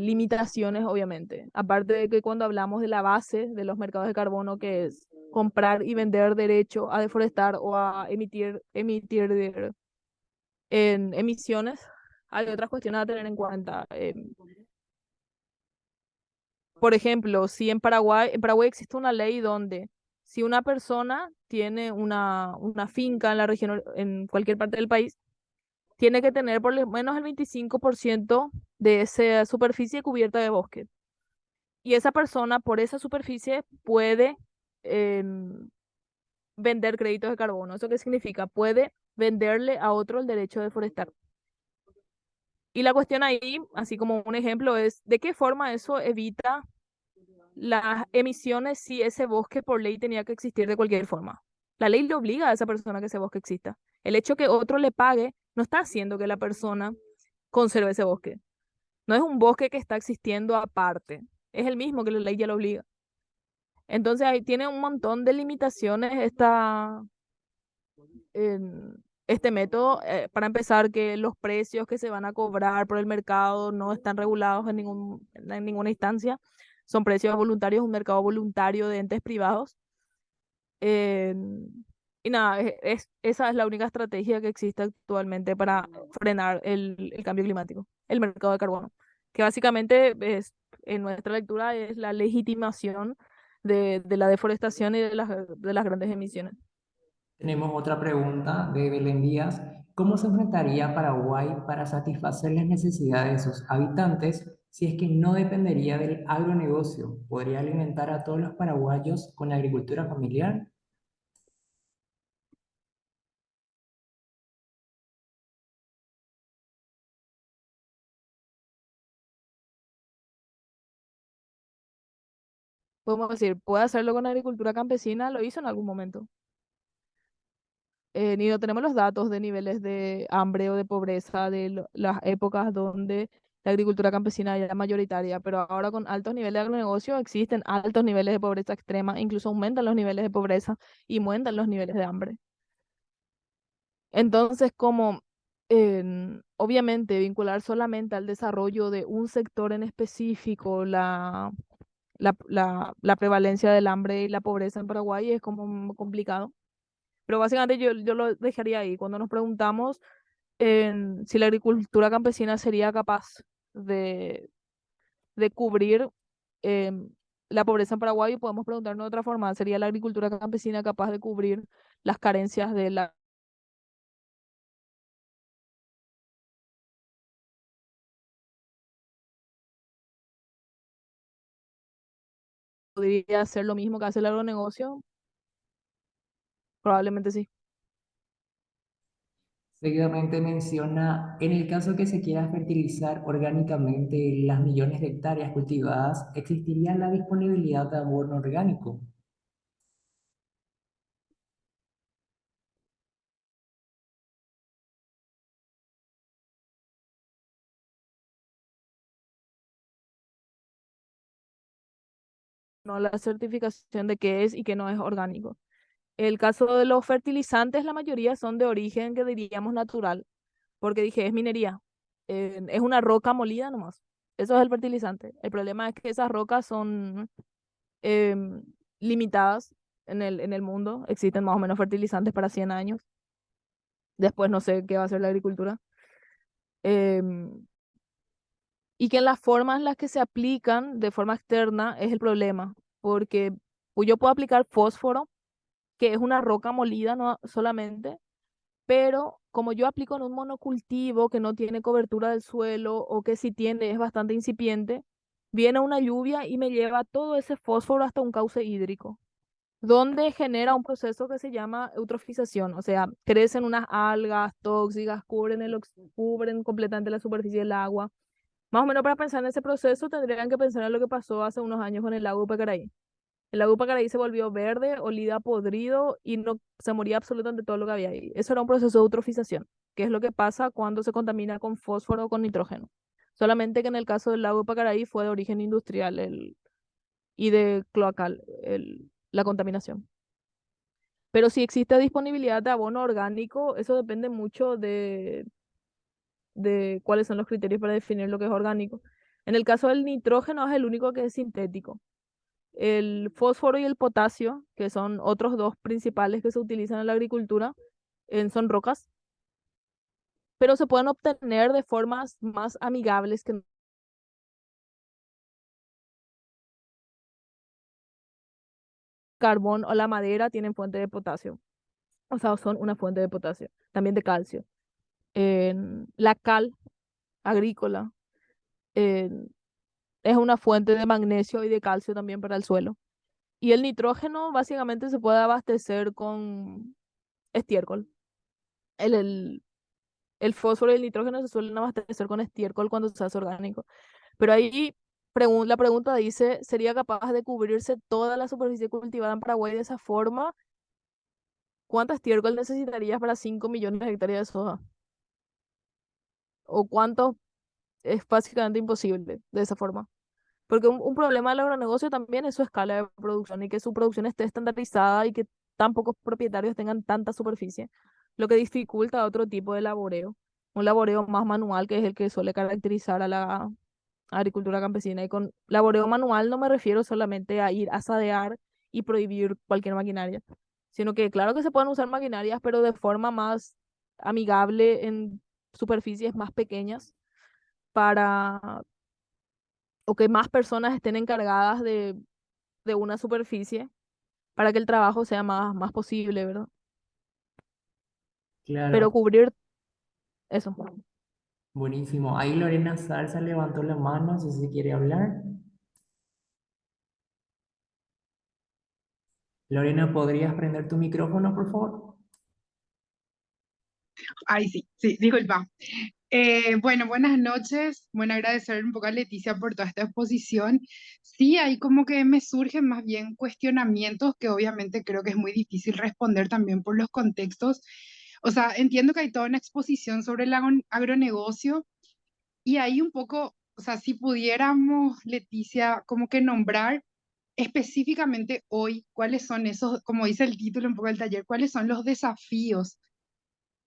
limitaciones, obviamente. Aparte de que cuando hablamos de la base de los mercados de carbono, que es comprar y vender derecho a deforestar o a emitir en emisiones, hay otras cuestiones a tener en cuenta. Por ejemplo, si en Paraguay existe una ley donde si una persona tiene una finca en la región, en cualquier parte del país, tiene que tener por lo menos el 25% de esa superficie cubierta de bosque. Y esa persona por esa superficie puede em, vender créditos de carbono. ¿Eso qué significa? Puede venderle a otro el derecho de forestar. Y la cuestión ahí, así como un ejemplo, es de qué forma eso evita las emisiones si ese bosque por ley tenía que existir de cualquier forma. La ley le obliga a esa persona que ese bosque exista. El hecho que otro le pague no está haciendo que la persona conserve ese bosque. No es un bosque que está existiendo aparte. Es el mismo que la ley ya lo obliga. Entonces ahí tiene un montón de limitaciones este método. Para empezar, que los precios que se van a cobrar por el mercado no están regulados en ninguna instancia. Son precios voluntarios, un mercado voluntario de entes privados. Eh, y nada, esa es la única estrategia que existe actualmente para frenar el cambio climático, el mercado de carbono, que básicamente es, en nuestra lectura, es la legitimación de la deforestación y de las grandes emisiones. Tenemos otra pregunta de Belén Díaz. ¿Cómo se enfrentaría Paraguay para satisfacer las necesidades de sus habitantes si es que no dependería del agronegocio? ¿Podría alimentar a todos los paraguayos con la agricultura familiar? Podemos decir, puede hacerlo con agricultura campesina, lo hizo en algún momento. Ni no tenemos los datos de niveles de hambre o de pobreza de las épocas donde la agricultura campesina era mayoritaria, pero ahora con altos niveles de agronegocio existen altos niveles de pobreza extrema, incluso aumentan los niveles de pobreza y aumentan los niveles de hambre. Entonces, como obviamente vincular solamente al desarrollo de un sector en específico la prevalencia del hambre y la pobreza en Paraguay es como complicado. Pero básicamente yo lo dejaría ahí. Cuando nos preguntamos si la agricultura campesina sería capaz de, de cubrir em, la pobreza en Paraguay, podemos preguntarnos de otra forma. ¿Sería la agricultura campesina capaz de cubrir las carencias de la... ¿Podría hacer lo mismo que hace el agronegocio? Probablemente sí. Seguidamente menciona, en el caso que se quiera fertilizar orgánicamente las millones de hectáreas cultivadas, ¿existiría la disponibilidad de abono orgánico? No la certificación de qué es y qué no es orgánico. El caso de los fertilizantes, la mayoría son de origen que diríamos natural, porque dije, es minería. Es una roca molida nomás. Eso es el fertilizante. El problema es que esas rocas son em, limitadas en el mundo. Existen más o menos fertilizantes para 100 años. Después no sé qué va a hacer la agricultura. Em, y que en las formas en las que se aplican de forma externa es el problema, porque yo puedo aplicar fósforo, que es una roca molida no solamente, pero como yo aplico en un monocultivo que no tiene cobertura del suelo o que si tiene es bastante incipiente, viene una lluvia y me lleva todo ese fósforo hasta un cauce hídrico, donde genera un proceso que se llama eutrofización, o sea, crecen unas algas tóxicas, cubren completamente la superficie del agua. Más o menos para pensar en ese proceso tendrían que pensar en lo que pasó hace unos años con el lago Pacaraí. El lago Pacaraí se volvió verde, olía a podrido y no se moría absolutamente todo lo que había ahí. Eso era un proceso de eutrofización, que es lo que pasa cuando se contamina con fósforo o con nitrógeno. Solamente que en el caso del lago Pacaraí fue de origen industrial y de cloacal la contaminación. Pero si existe disponibilidad de abono orgánico, eso depende mucho de cuáles son los criterios para definir lo que es orgánico. En el caso del nitrógeno es el único que es sintético. El fósforo y el potasio, que son otros dos principales que se utilizan en la agricultura, son rocas, pero se pueden obtener de formas más amigables que carbón o la madera tienen fuente de potasio, o sea, son una fuente de potasio, también de calcio. La cal agrícola en- es una fuente de magnesio y de calcio también para el suelo. Y el nitrógeno básicamente se puede abastecer con estiércol. El, el, el fósforo y el nitrógeno se suelen abastecer con estiércol cuando se hace orgánico. Pero ahí la pregunta dice, ¿sería capaz de cubrirse toda la superficie cultivada en Paraguay de esa forma? ¿Cuánta estiércol necesitarías para 5 millones de hectáreas de soja? ¿O cuánto es básicamente imposible de esa forma? Porque un problema del agronegocio también es su escala de producción y que su producción esté estandarizada y que tan pocos propietarios tengan tanta superficie, lo que dificulta otro tipo de laboreo, un laboreo más manual que es el que suele caracterizar a la agricultura campesina. Y con laboreo manual no me refiero solamente a ir a sadear y prohibir cualquier maquinaria, sino que claro que se pueden usar maquinarias, pero de forma más amigable en superficies más pequeñas para o que más personas estén encargadas de una superficie para que el trabajo sea más posible, ¿verdad? Pero Claro, cubrir eso. buenísimo. Ahí Lorena Salsa levantó la mano, no sé si quiere hablar. Lorena, ¿podrías prender tu micrófono, por favor? Ay, sí, sí, disculpa. Bueno, buenas noches. Bueno, agradecer un poco a Leticia por toda esta exposición. Sí, ahí como que me surgen más bien cuestionamientos que obviamente creo que es muy difícil responder también por los contextos. O sea, entiendo que hay toda una exposición sobre el agronegocio y ahí un poco, o sea, si pudiéramos, Leticia, como que nombrar específicamente hoy cuáles son esos, como dice el título un poco del taller, cuáles son los desafíos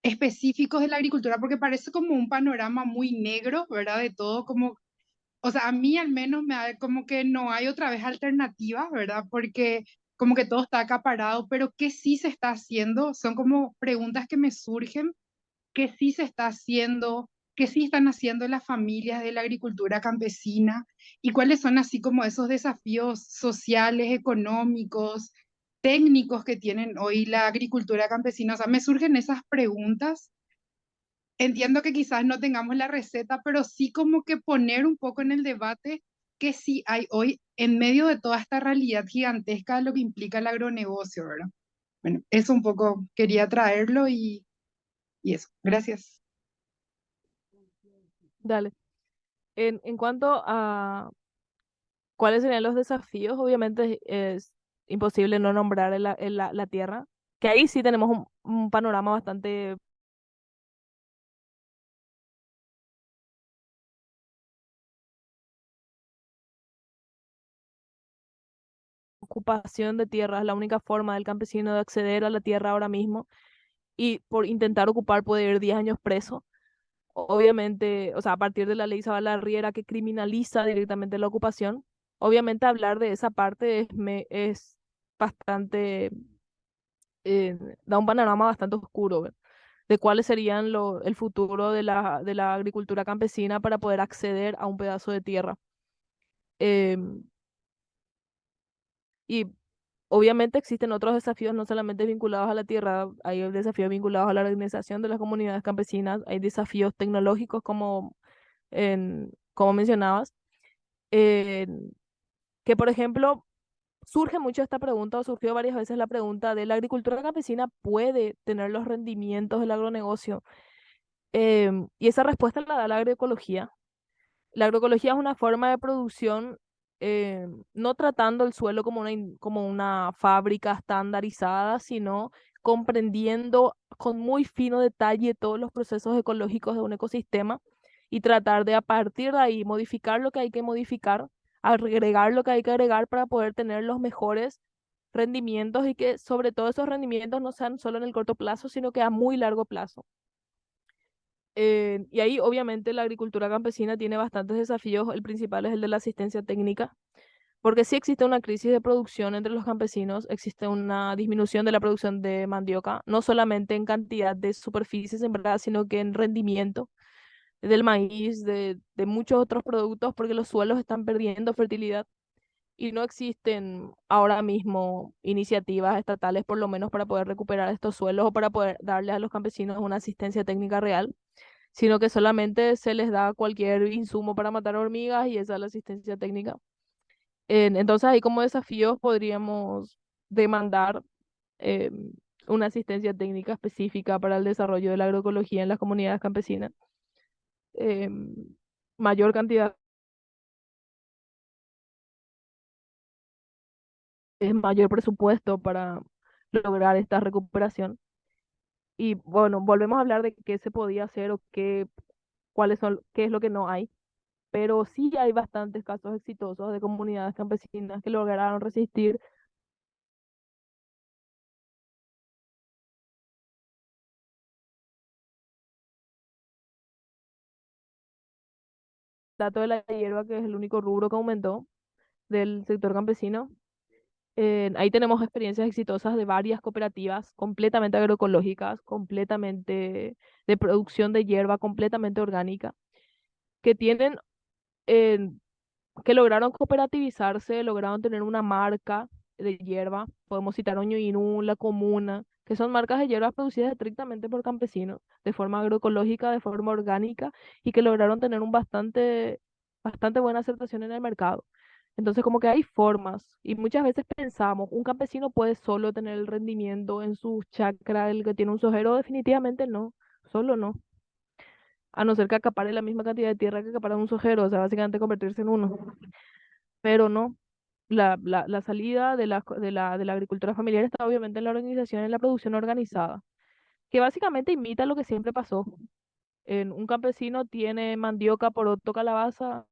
específicos de la agricultura, porque parece como un panorama muy negro, ¿verdad? De todo como, o sea, a mí al menos me da como que no hay otra vez alternativa, ¿verdad? Porque como que todo está acaparado, pero ¿qué sí se está haciendo? Son como preguntas que me surgen, ¿qué sí se está haciendo? ¿Qué sí están haciendo las familias de la agricultura campesina? ¿Y cuáles son así como esos desafíos sociales, económicos, técnicos que tienen hoy la agricultura campesina? O sea, me surgen esas preguntas. Entiendo que quizás no tengamos la receta, pero sí como que poner un poco en el debate que sí hay hoy en medio de toda esta realidad gigantesca de lo que implica el agronegocio, ¿verdad? Bueno, eso un poco quería traerlo y eso. Gracias. Dale. En cuanto a cuáles serían los desafíos, obviamente es imposible no nombrar la tierra, que ahí sí tenemos un panorama bastante ocupación de tierra, es la única forma del campesino de acceder a la tierra ahora mismo y por intentar ocupar puede ir 10 años preso. Obviamente, o sea, a partir de la ley Riera que criminaliza directamente la ocupación, obviamente hablar de esa parte es bastante, eh, da un panorama bastante oscuro, ¿ve? De cuáles serían el futuro de la agricultura campesina para poder acceder a un pedazo de tierra. Em, y obviamente existen otros desafíos no solamente vinculados a la tierra, hay desafíos vinculados a la organización de las comunidades campesinas, hay desafíos tecnológicos como mencionabas, en que por ejemplo surge mucho esta pregunta o surgió varias veces la pregunta de la agricultura campesina puede tener los rendimientos del agronegocio. Y esa respuesta la da la agroecología. La agroecología es una forma de producción, no tratando el suelo como como una fábrica estandarizada, sino comprendiendo con muy fino detalle todos los procesos ecológicos de un ecosistema y tratar de a partir de ahí modificar lo que hay que modificar, agregar lo que hay que agregar para poder tener los mejores rendimientos y que sobre todo esos rendimientos no sean solo en el corto plazo, sino que a muy largo plazo. Y ahí obviamente la agricultura campesina tiene bastantes desafíos. El principal es el de la asistencia técnica, porque sí existe una crisis de producción entre los campesinos, existe una disminución de la producción de mandioca, no solamente en cantidad de superficies sembradas, sino que en rendimiento del maíz, de muchos otros productos, porque los suelos están perdiendo fertilidad. y no existen ahora mismo iniciativas estatales, por lo menos para poder recuperar estos suelos o para poder darle a los campesinos una asistencia técnica real, sino que solamente se les da cualquier insumo para matar hormigas y esa es la asistencia técnica. Entonces ahí como desafíos podríamos demandar eh, una asistencia técnica específica para el desarrollo de la agroecología en las comunidades campesinas, eh, mayor cantidad, mayor presupuesto para lograr esta recuperación. Y bueno, volvemos a hablar de qué se podía hacer o qué es lo que no hay, pero sí hay bastantes casos exitosos de comunidades campesinas que lograron resistir el dato de la hierba, que es el único rubro que aumentó del sector campesino. Ahí tenemos experiencias exitosas de varias cooperativas completamente agroecológicas, completamente de producción de hierba, completamente orgánica, que tienen, eh, que lograron cooperativizarse, lograron tener una marca de hierba. Podemos citar Oñoinú, La Comuna, que son marcas de hierbas producidas estrictamente por campesinos, de forma agroecológica, de forma orgánica, y que lograron tener bastante buena aceptación en el mercado. Entonces, como que hay formas, y muchas veces pensamos, un campesino puede solo tener el rendimiento en su chacra, el que tiene un sojero, definitivamente no, solo no. A no ser que acapare la misma cantidad de tierra que acapara un sojero, o sea, básicamente convertirse en uno. Pero no, la salida de la agricultura familiar está obviamente en la organización, en la producción organizada, que básicamente imita lo que siempre pasó. En un campesino tiene mandioca, poroto, calabaza,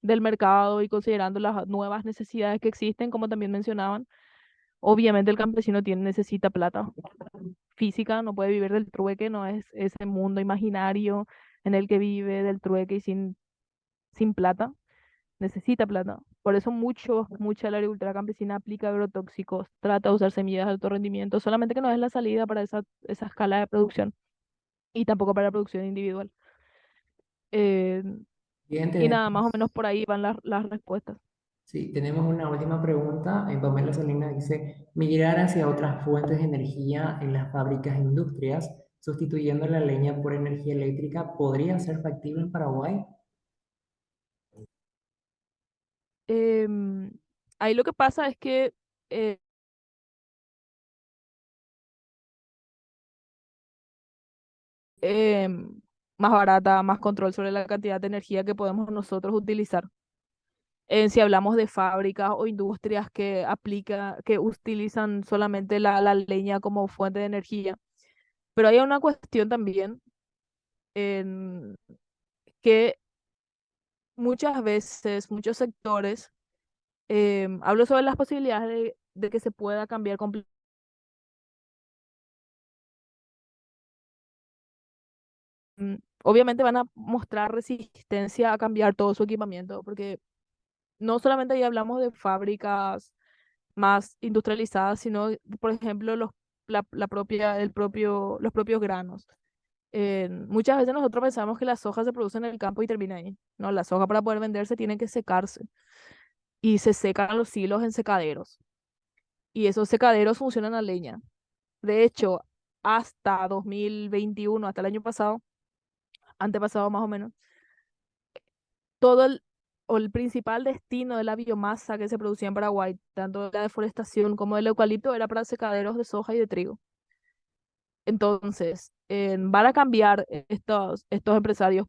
del mercado y considerando las nuevas necesidades que existen, como también mencionaban. Obviamente el campesino necesita plata física, no puede vivir del trueque, no es ese mundo imaginario en el que vive del trueque y sin plata. Necesita plata. Por eso mucha de la agricultura campesina aplica agrotóxicos, trata de usar semillas de alto rendimiento, solamente que no es la salida para esa escala de producción y tampoco para la producción individual. Eh, Bien, y nada, más o menos por ahí van las respuestas. sí, tenemos una última pregunta. Pamela Salinas dice, migrar hacia otras fuentes de energía en las fábricas e industrias, sustituyendo la leña por energía eléctrica, ¿podría ser factible en Paraguay? Em, Ahí lo que pasa es que eh, em, más barata, más control sobre la cantidad de energía que podemos nosotros utilizar. Si hablamos de fábricas o industrias que utilizan solamente la leña como fuente de energía. Pero hay una cuestión también en que muchas veces, muchos sectores, hablo sobre las posibilidades de que se pueda cambiar completamente. Obviamente van a mostrar resistencia a cambiar todo su equipamiento, porque no solamente ahí hablamos de fábricas más industrializadas, sino, por ejemplo, los propios granos. Muchas veces nosotros pensamos que la soja se produce en el campo y termina ahí. No, la soja para poder venderse tiene que secarse y se secan los silos en secaderos. Y esos secaderos funcionan a leña. De hecho, hasta 2021, hasta el año pasado, antepasado más o menos, todo o el principal destino de la biomasa que se producía en Paraguay, tanto de la deforestación como del eucalipto, era para secaderos de soja y de trigo. Entonces, van a cambiar estos empresarios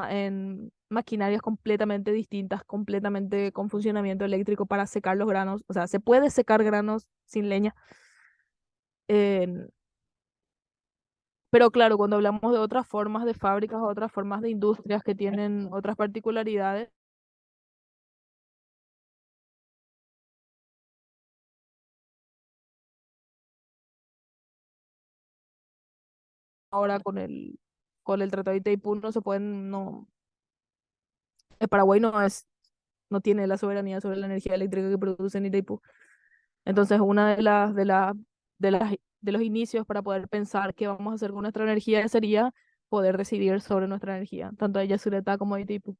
en maquinarias completamente distintas, completamente con funcionamiento eléctrico para secar los granos. O sea, se puede secar granos sin leña. en- pero claro, cuando hablamos de otras formas de fábricas, otras formas de industrias que tienen otras particularidades, ahora con el Tratado de Itaipú no se pueden, no, el Paraguay no tiene la soberanía sobre la energía eléctrica que produce en Itaipú. Entonces, una de las de los inicios para poder pensar qué vamos a hacer con nuestra energía sería poder decidir sobre nuestra energía, tanto ella Zuleta como Itipu.